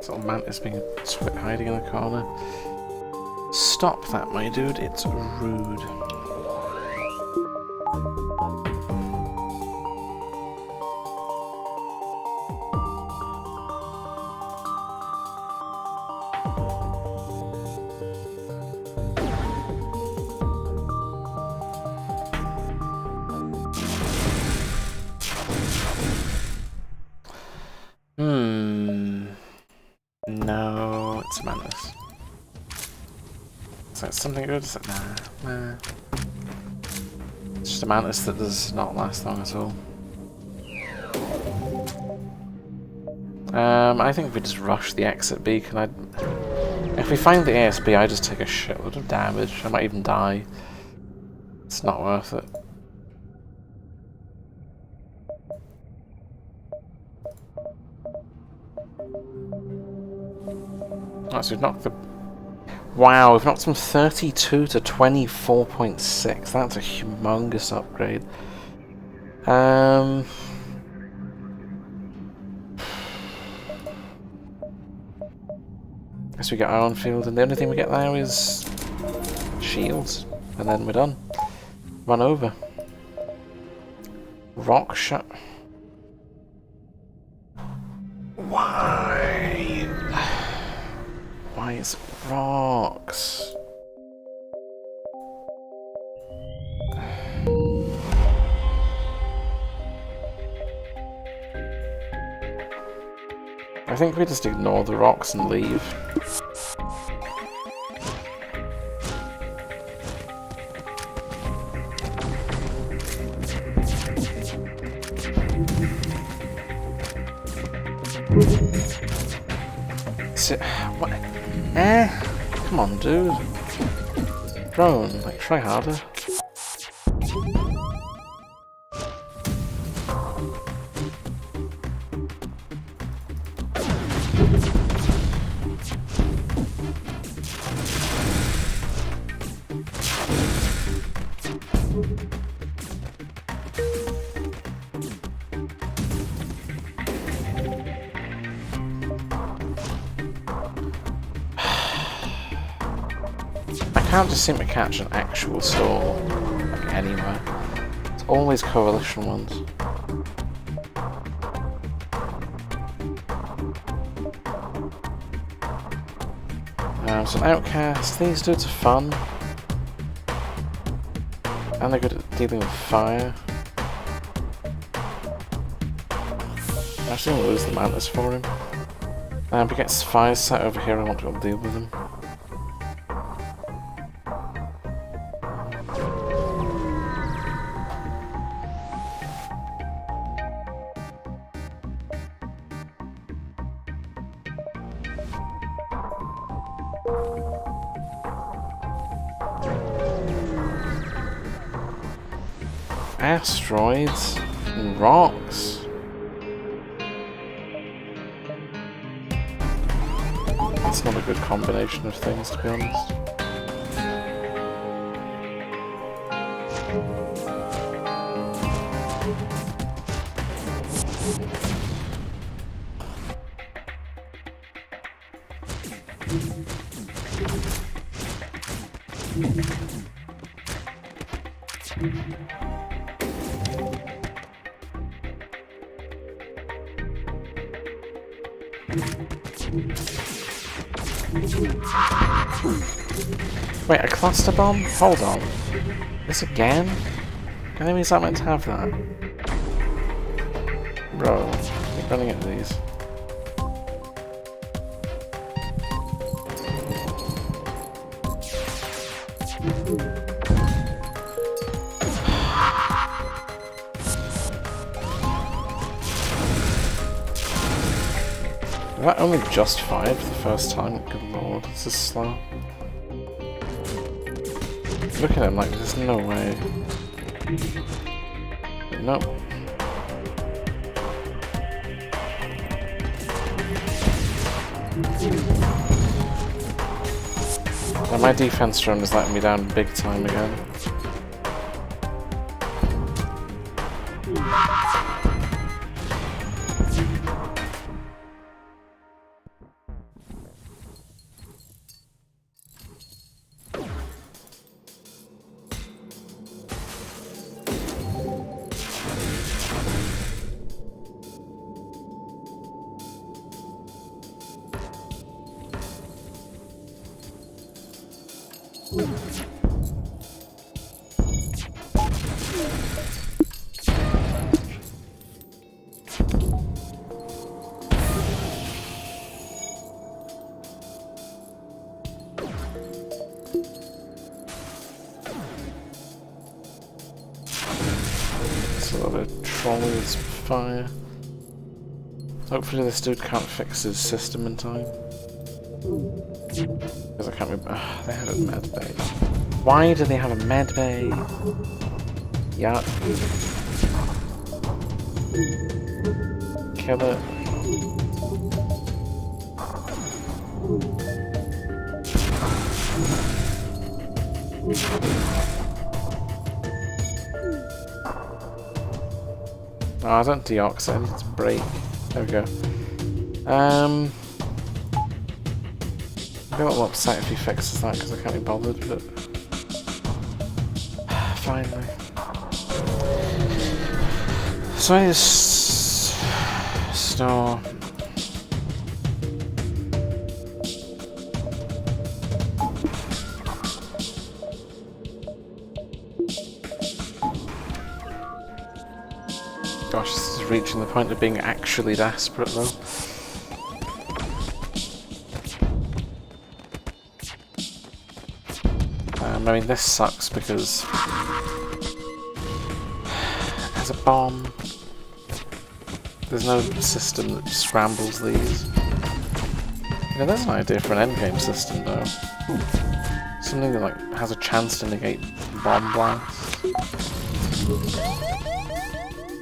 Little mantis being hiding in the corner. Stop that, my dude. It's rude. Is that something good? Is it? Nah. It's just a mantis that does not last long at all. I think if we just rush the exit beacon, if we find the ASB, I just take a shitload of damage. I might even die. It's not worth it. Oh, so we've knocked the... Wow, we've knocked from 32 to 24.6. That's a humongous upgrade. Guess we get Iron Field, and the only thing we get now is shields, and then we're done. Run over. Rock shot. Why? Why is it rocks? I think we just ignore the rocks and leave. What? Come on, dude. Drone, like, try harder. I can't just seem to catch an actual storm, like, anywhere. It's always coalition ones. So an outcast, these dudes are fun. And they're good at dealing with fire. I'm actually going to lose the mantis for him. If he gets fire set over here, I want to be able to deal with him. Asteroids and rocks. That's not a good combination of things, to be honest. Wait, a cluster bomb? Hold on. This again? Enemies aren't meant to have that. Bro, keep running into these. That only just fired for the first time. Good lord, this is slow. Look at him like there's no way. Nope. Now my defense drone is letting me down big time again. swallow his fire. Hopefully this dude can't fix his system in time. Because I can't remember. They have a med bay. Why do they have a med bay? Yup. Kill it. Oh, I don't deox, I need to break. There we go. I'm a little upset if he fixes that because I can't be bothered, but finally. So I need to store. Gosh, this is reaching the point of being actually desperate though. I mean, this sucks because there's a bomb. There's no system that scrambles these. You know, there's an idea for an endgame system though. Something that like has a chance to negate bomb blasts.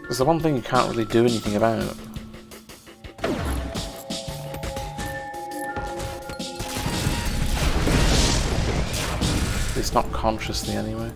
Because the one thing you can't really do anything about. At least not consciously anyway.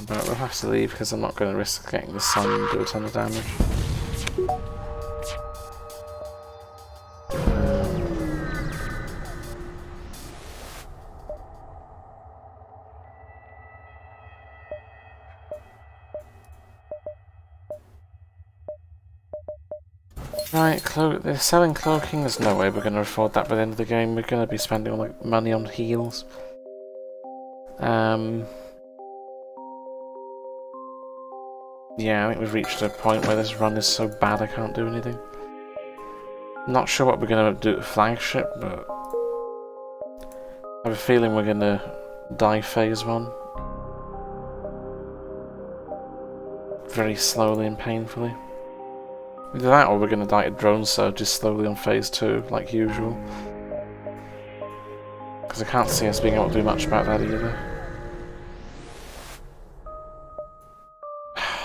But we'll have to leave because I'm not going to risk getting the sun and do a ton of damage. Right, they're selling cloaking. There's no way we're going to afford that by the end of the game. We're going to be spending all like money on heals. Yeah, I think we've reached a point where this run is so bad I can't do anything. Not sure what we're going to do at flagship, but I have a feeling we're going to die phase 1. Very slowly and painfully. Either that or we're going to die at drone surges slowly on phase 2, like usual. Because I can't see us being able to do much about that either.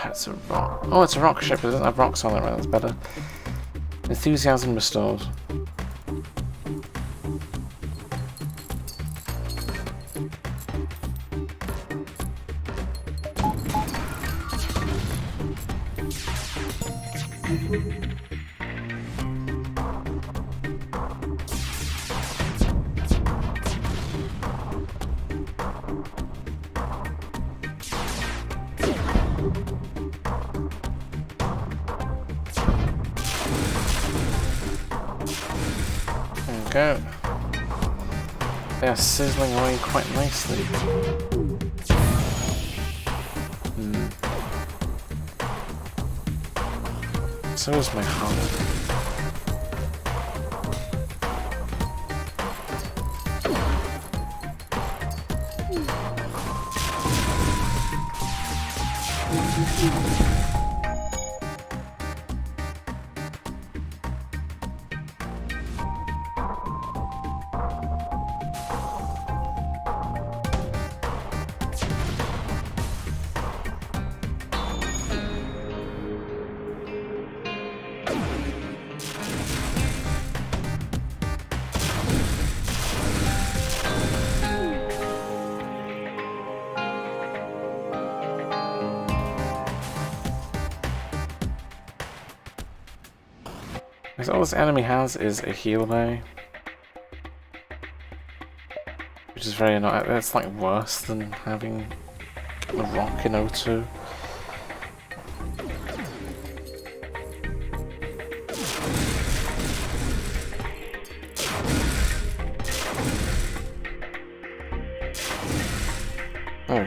It's a rock. Oh, it's a rock ship, but it doesn't have rocks on it, right? That's better. Enthusiasm restored. Go. They are sizzling away quite nicely. So is my heart. Because all this enemy has is a heal bay. Which is very annoying. That's like worse than having a rock in O2.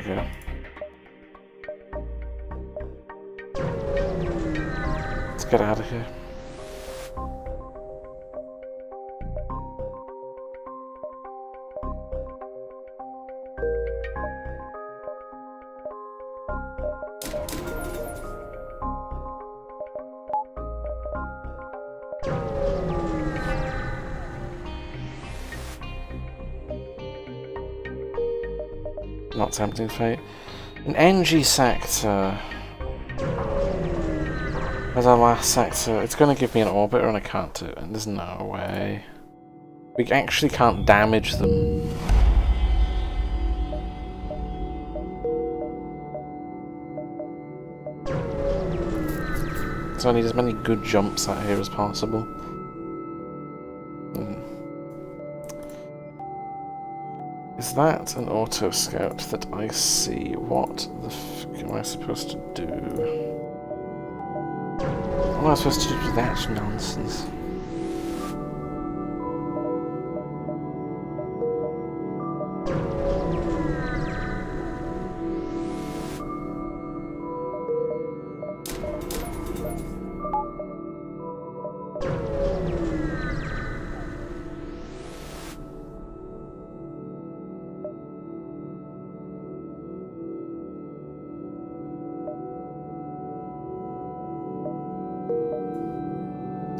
go. Let's get out of here. Not tempting fate. An NG sector. As our last sector, it's going to give me an orbiter and I can't do it. There's no way. We actually can't damage them. So I need as many good jumps out here as possible. Is that an auto scout that I see? What the f am I supposed to do? What am I supposed to do with that nonsense?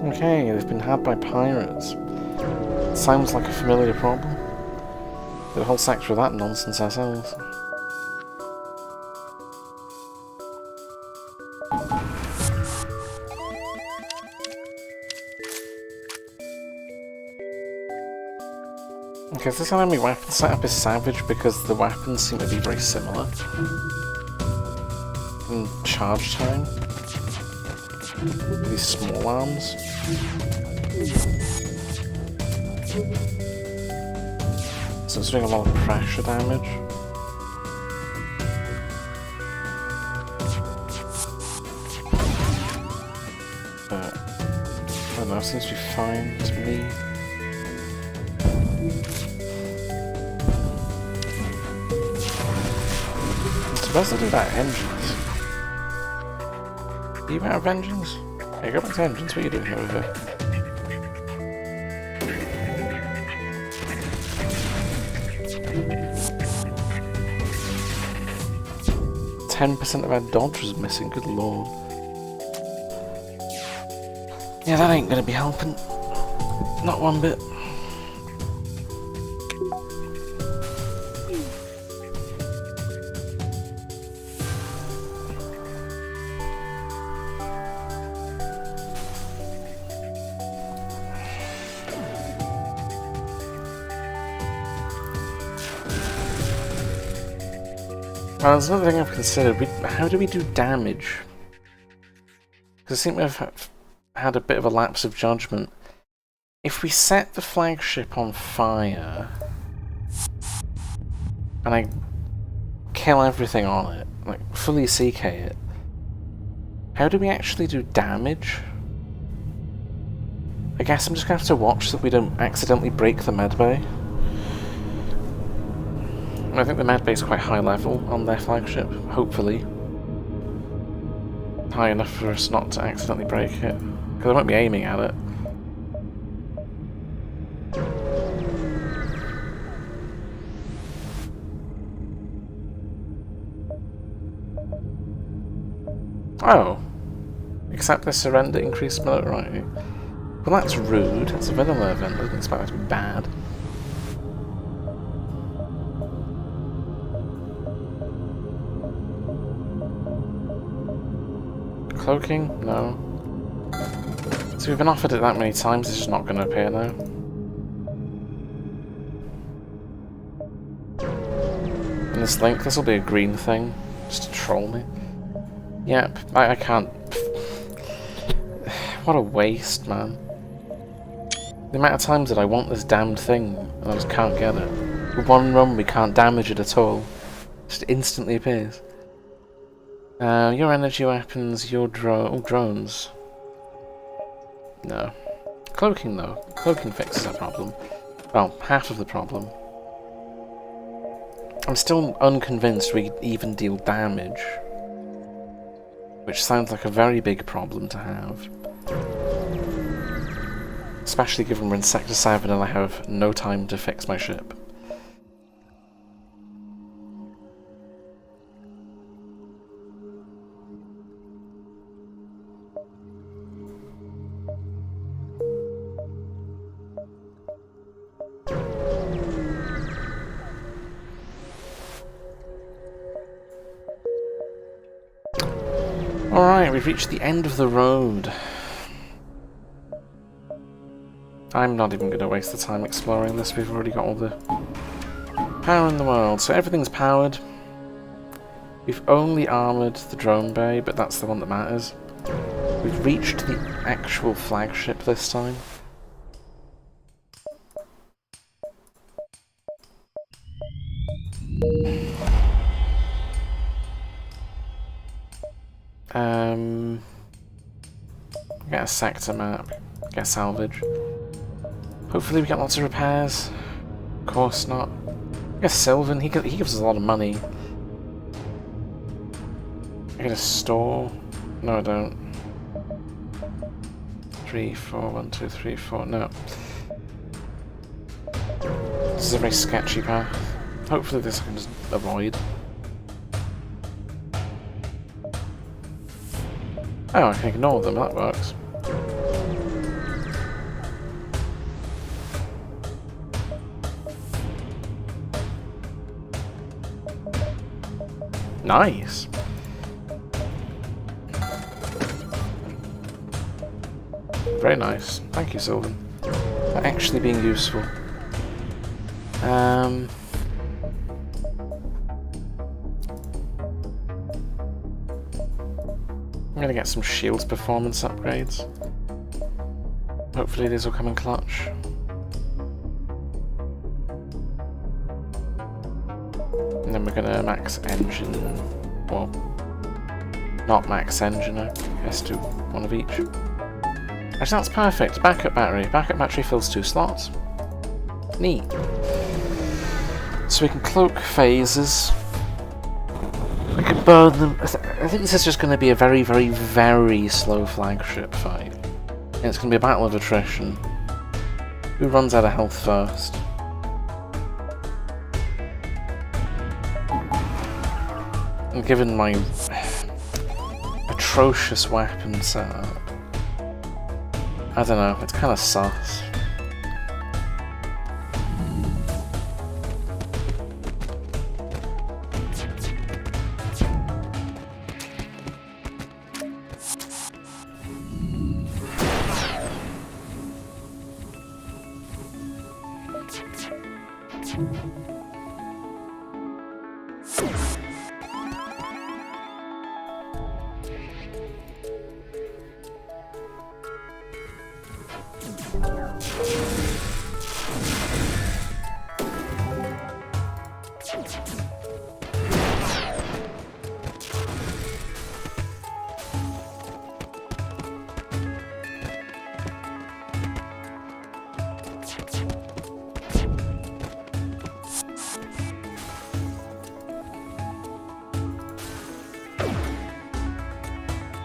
Okay, they've been had by pirates. Sounds like a familiar problem. Did a whole sector of that nonsense ourselves. Okay, so this enemy weapon setup is savage because the weapons seem to be very similar in charge time. These small arms. So it's doing a lot of pressure damage. But I don't know, seems to be fine to me. I'm supposed to do that engines. Are you out of engines? Hey, go back to engines. What are you doing here over here? 10% of our dodge was missing, good lord. Yeah, that ain't gonna be helping. Not one bit. There's another thing I've considered. How do we do damage? Because I seem to have had a bit of a lapse of judgment. If we set the flagship on fire and I kill everything on it, like fully CK it, how do we actually do damage? I guess I'm just going to have to watch that we don't accidentally break the medbay. I think the medbay is quite high level on their flagship, hopefully. High enough for us not to accidentally break it, because I won't be aiming at it. Oh. Accept their surrender, increased notoriety. Well, that's rude. It's a vanilla event. I didn't expect that to be bad. Cloaking? No. So we've been offered it that many times, it's just not going to appear now. And this link, this will be a green thing, just to troll me. Yep, I can't... What a waste, man. The amount of times that I want this damned thing, and I just can't get it. With one run, we can't damage it at all. It just instantly appears. Your energy weapons, your drones. No. Cloaking, though. Cloaking fixes that problem. Well, half of the problem. I'm still unconvinced we even deal damage, which sounds like a very big problem to have. Especially given we're in Sector 7 and I have no time to fix my ship. Alright, we've reached the end of the road. I'm not even going to waste the time exploring this, we've already got all the power in the world. So everything's powered. We've only armoured the drone bay, but that's the one that matters. We've reached the actual flagship this time. Get a sector map, get salvage. Hopefully we get lots of repairs. Of course not. I guess Sylvan, he gives us a lot of money. I get a store. No, I don't. 3, 4, 1, 2, 3, 4. No. This is a very sketchy path. Hopefully this I can just avoid. Oh, I can ignore them, that works. Nice! Very nice. Thank you, Sylvan. For actually being useful. I'm gonna get some shields performance upgrades. Hopefully these will come in clutch. And then we're gonna max engine, well, not max engine, I guess do one of each. Actually that's perfect, backup battery fills 2 slots. Neat. So we can cloak phases. We can burn them. I think this is just going to be a very, very, very slow flagship fight. And it's going to be a battle of attrition. Who runs out of health first? And given my atrocious weapon setup, I don't know, it's kind of sus.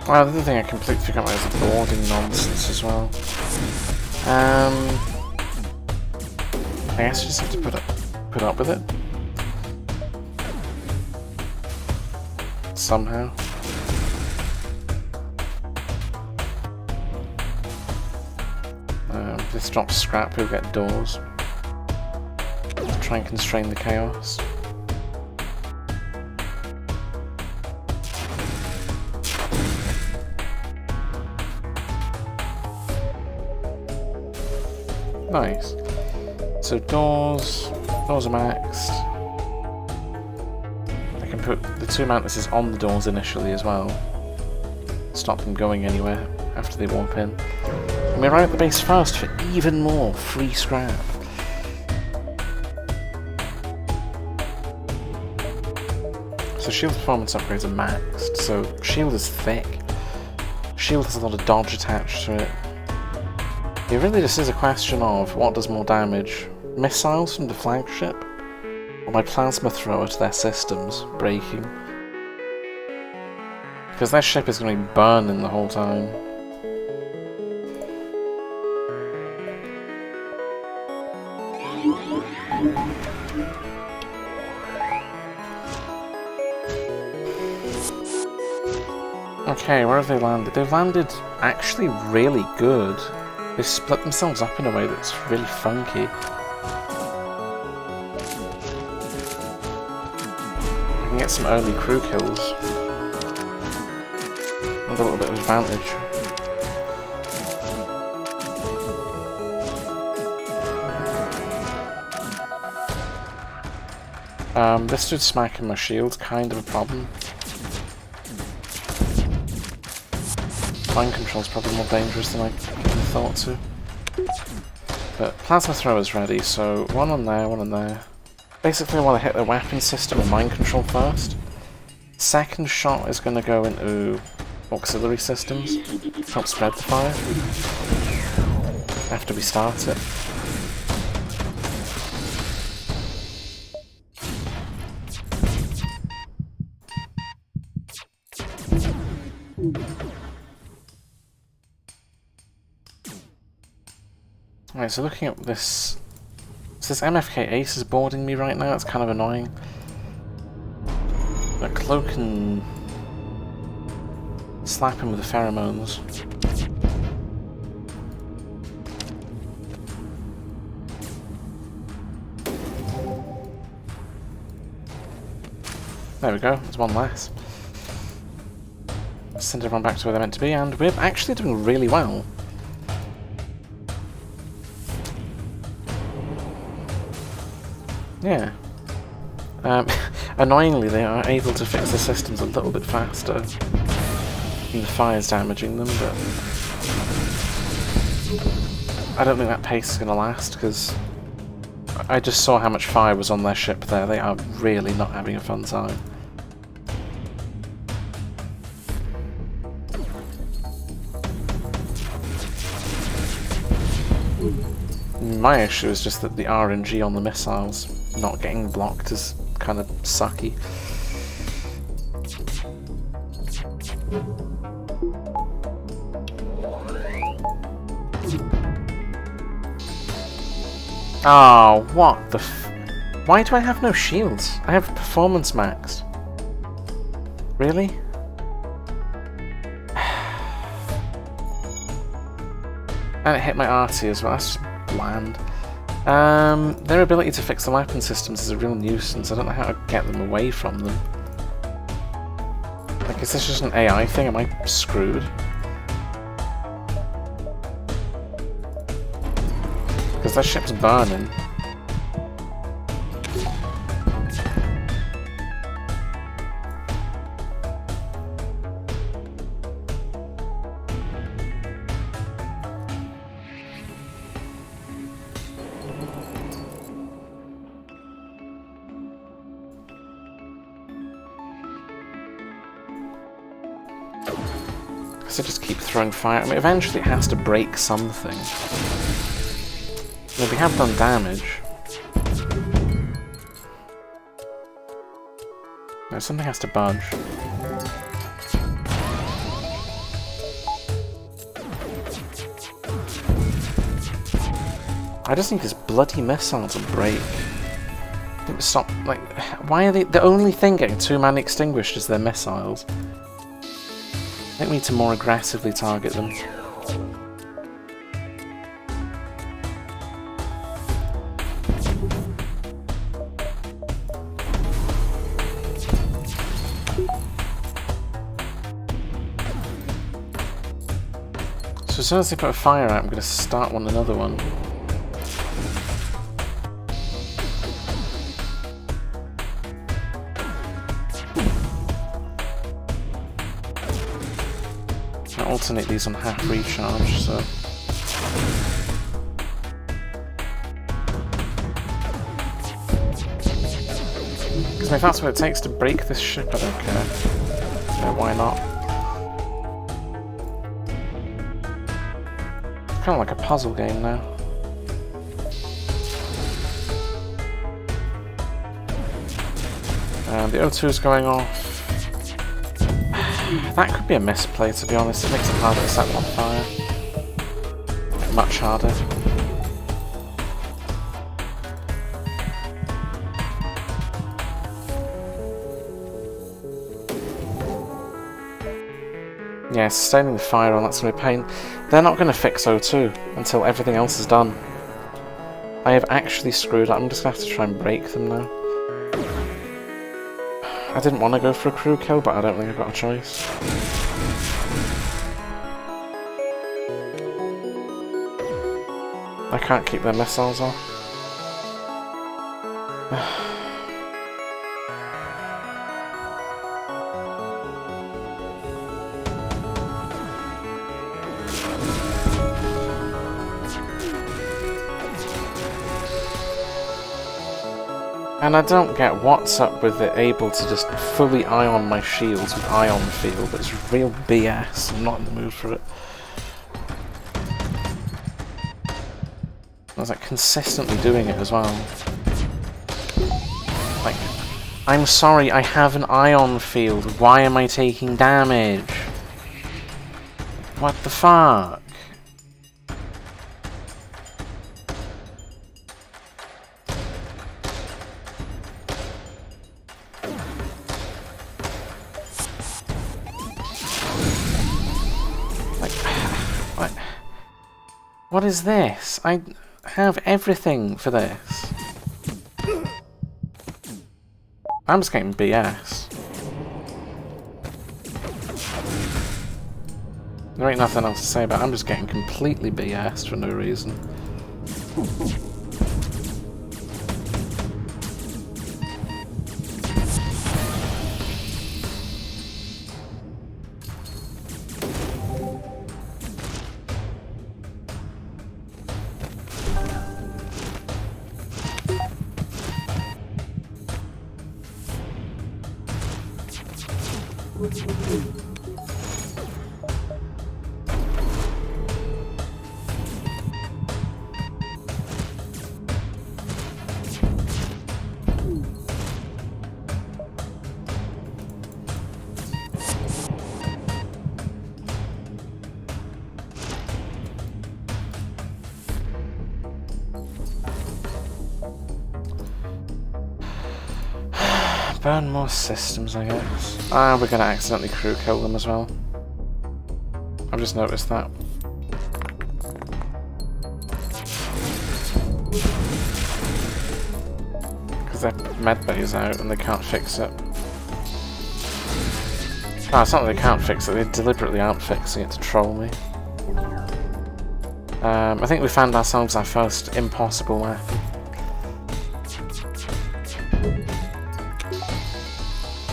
Well, the other thing I completely forgot about is the boarding nonsense as well. I guess you just have to put up with it. Somehow. If this drops scrap, we'll get doors. Let's try and constrain the chaos. Nice. So doors are maxed. I can put the 2 mantises on the doors initially as well. Stop them going anywhere after they warp in. And we arrive at the base first for even more free scrap. So shield performance upgrades are maxed, so shield is thick. Shield has a lot of dodge attached to it. It really just is a question of what does more damage, missiles from the flagship my plasma thrower to their systems breaking. Because their ship is going to be burning the whole time. Okay, where have they landed? They've landed actually really good. They split themselves up in a way that's really funky. I can get some early crew kills. And a little bit of advantage. This dude smacking my shield's kind of a problem. Mind control's probably more dangerous than I thought to. But Plasma Thrower's ready, so one on there. Basically I want to hit the weapon system and mind control first. Second shot is going to go into auxiliary systems, help spread the fire after we start it. Right, so looking at this, this MFK Ace is boarding me right now, it's kind of annoying. But Cloak can slap him with the pheromones. There we go, there's one less. Send everyone back to where they're meant to be, and we're actually doing really well. Yeah. Annoyingly, they are able to fix the systems a little bit faster. And the fire's damaging them, but I don't think that pace is going to last, because I just saw how much fire was on their ship there. They are really not having a fun time. My issue is just that the RNG on the missiles not getting blocked is kind of sucky. Oh, what the f... Why do I have no shields? I have performance maxed. Really? And it hit my RT as well, that's just bland. Their ability to fix the weapon systems is a real nuisance. I don't know how to get them away from them. Like, is this just an AI thing? Am I screwed? Because that ship's burning. So just keep throwing fire. I mean, eventually it has to break something. I mean, we have done damage. No, something has to budge. I just need this bloody missile to break. I think we stop. Like, why are they? The only thing getting two-man extinguished is their missiles. I think we need to more aggressively target them. So as soon as they put a fire out, I'm going to start another one. Alternate these on half recharge, so... Because if that's what it takes to break this ship, I don't care. No, why not? It's kind of like a puzzle game now. The O2 is going off. That could be a misplay, to be honest. It makes it harder to set them on fire. Much harder. Yeah, sustaining the fire on, that's going to be a pain. They're not going to fix O2 until everything else is done. I have actually screwed up. I'm just going to have to try and break them now. I didn't want to go for a crew kill, but I don't think I've got a choice. I can't keep their missiles off. And I don't get what's up with it able to just fully ion my shields with ion field. It's real BS. I'm not in the mood for it. I was like consistently doing it as well. Like, I'm sorry, I have an ion field. Why am I taking damage? What the fuck? What is this? I have everything for this. I'm just getting BS. There ain't nothing else to say about it. I'm just getting completely BS for no reason. Burn more systems, I guess. Ah, we're gonna accidentally crew kill them as well. I've just noticed that. Because their medbay's out and they can't fix it. Ah, it's not that they can't fix it, they deliberately aren't fixing it to troll me. I think we found ourselves our first impossible weapon.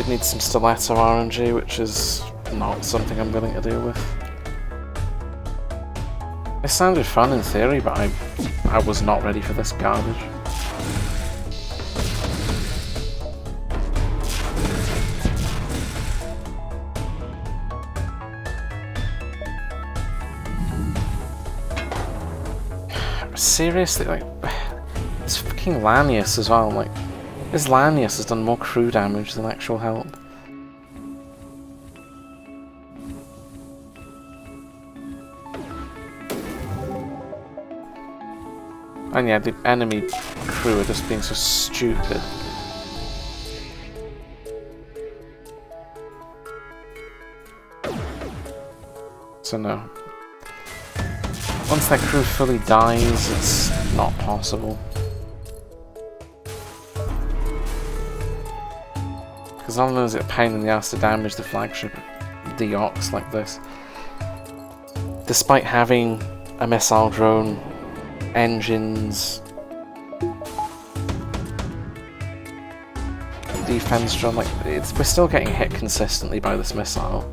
Need some stiletto RNG, which is not something I'm willing to deal with. It sounded fun in theory, but I was not ready for this garbage. Seriously, like, it's fucking Lanius as well, like, this Lanius has done more crew damage than actual help. And yeah, the enemy crew are just being so stupid. So no. Once that crew fully dies, it's not possible. Because not only is it a pain in the ass to damage the flagship Deox like this, despite having a missile drone, engines, defense drone, like we're still getting hit consistently by this missile.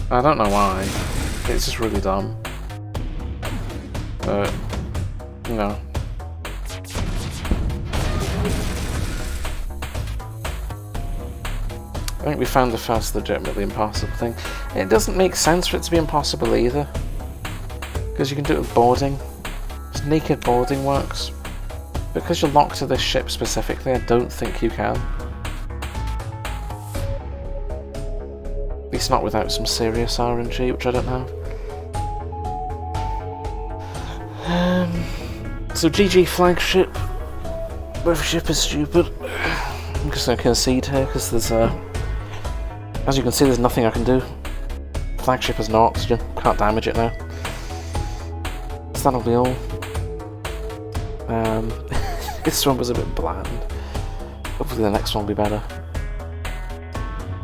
I don't know why. It's just really dumb. But, you know. I think we found the first legitimately impossible thing. It doesn't make sense for it to be impossible either. Because you can do it with boarding. Just naked boarding works. Because you're locked to this ship specifically, I don't think you can. At least not without some serious RNG, which I don't have. So GG flagship. Mothership is stupid. I'm just going to concede here because there's as you can see, there's nothing I can do. Flagship has no oxygen, can't damage it now. So that'll be all. This one was a bit bland. Hopefully the next one will be better.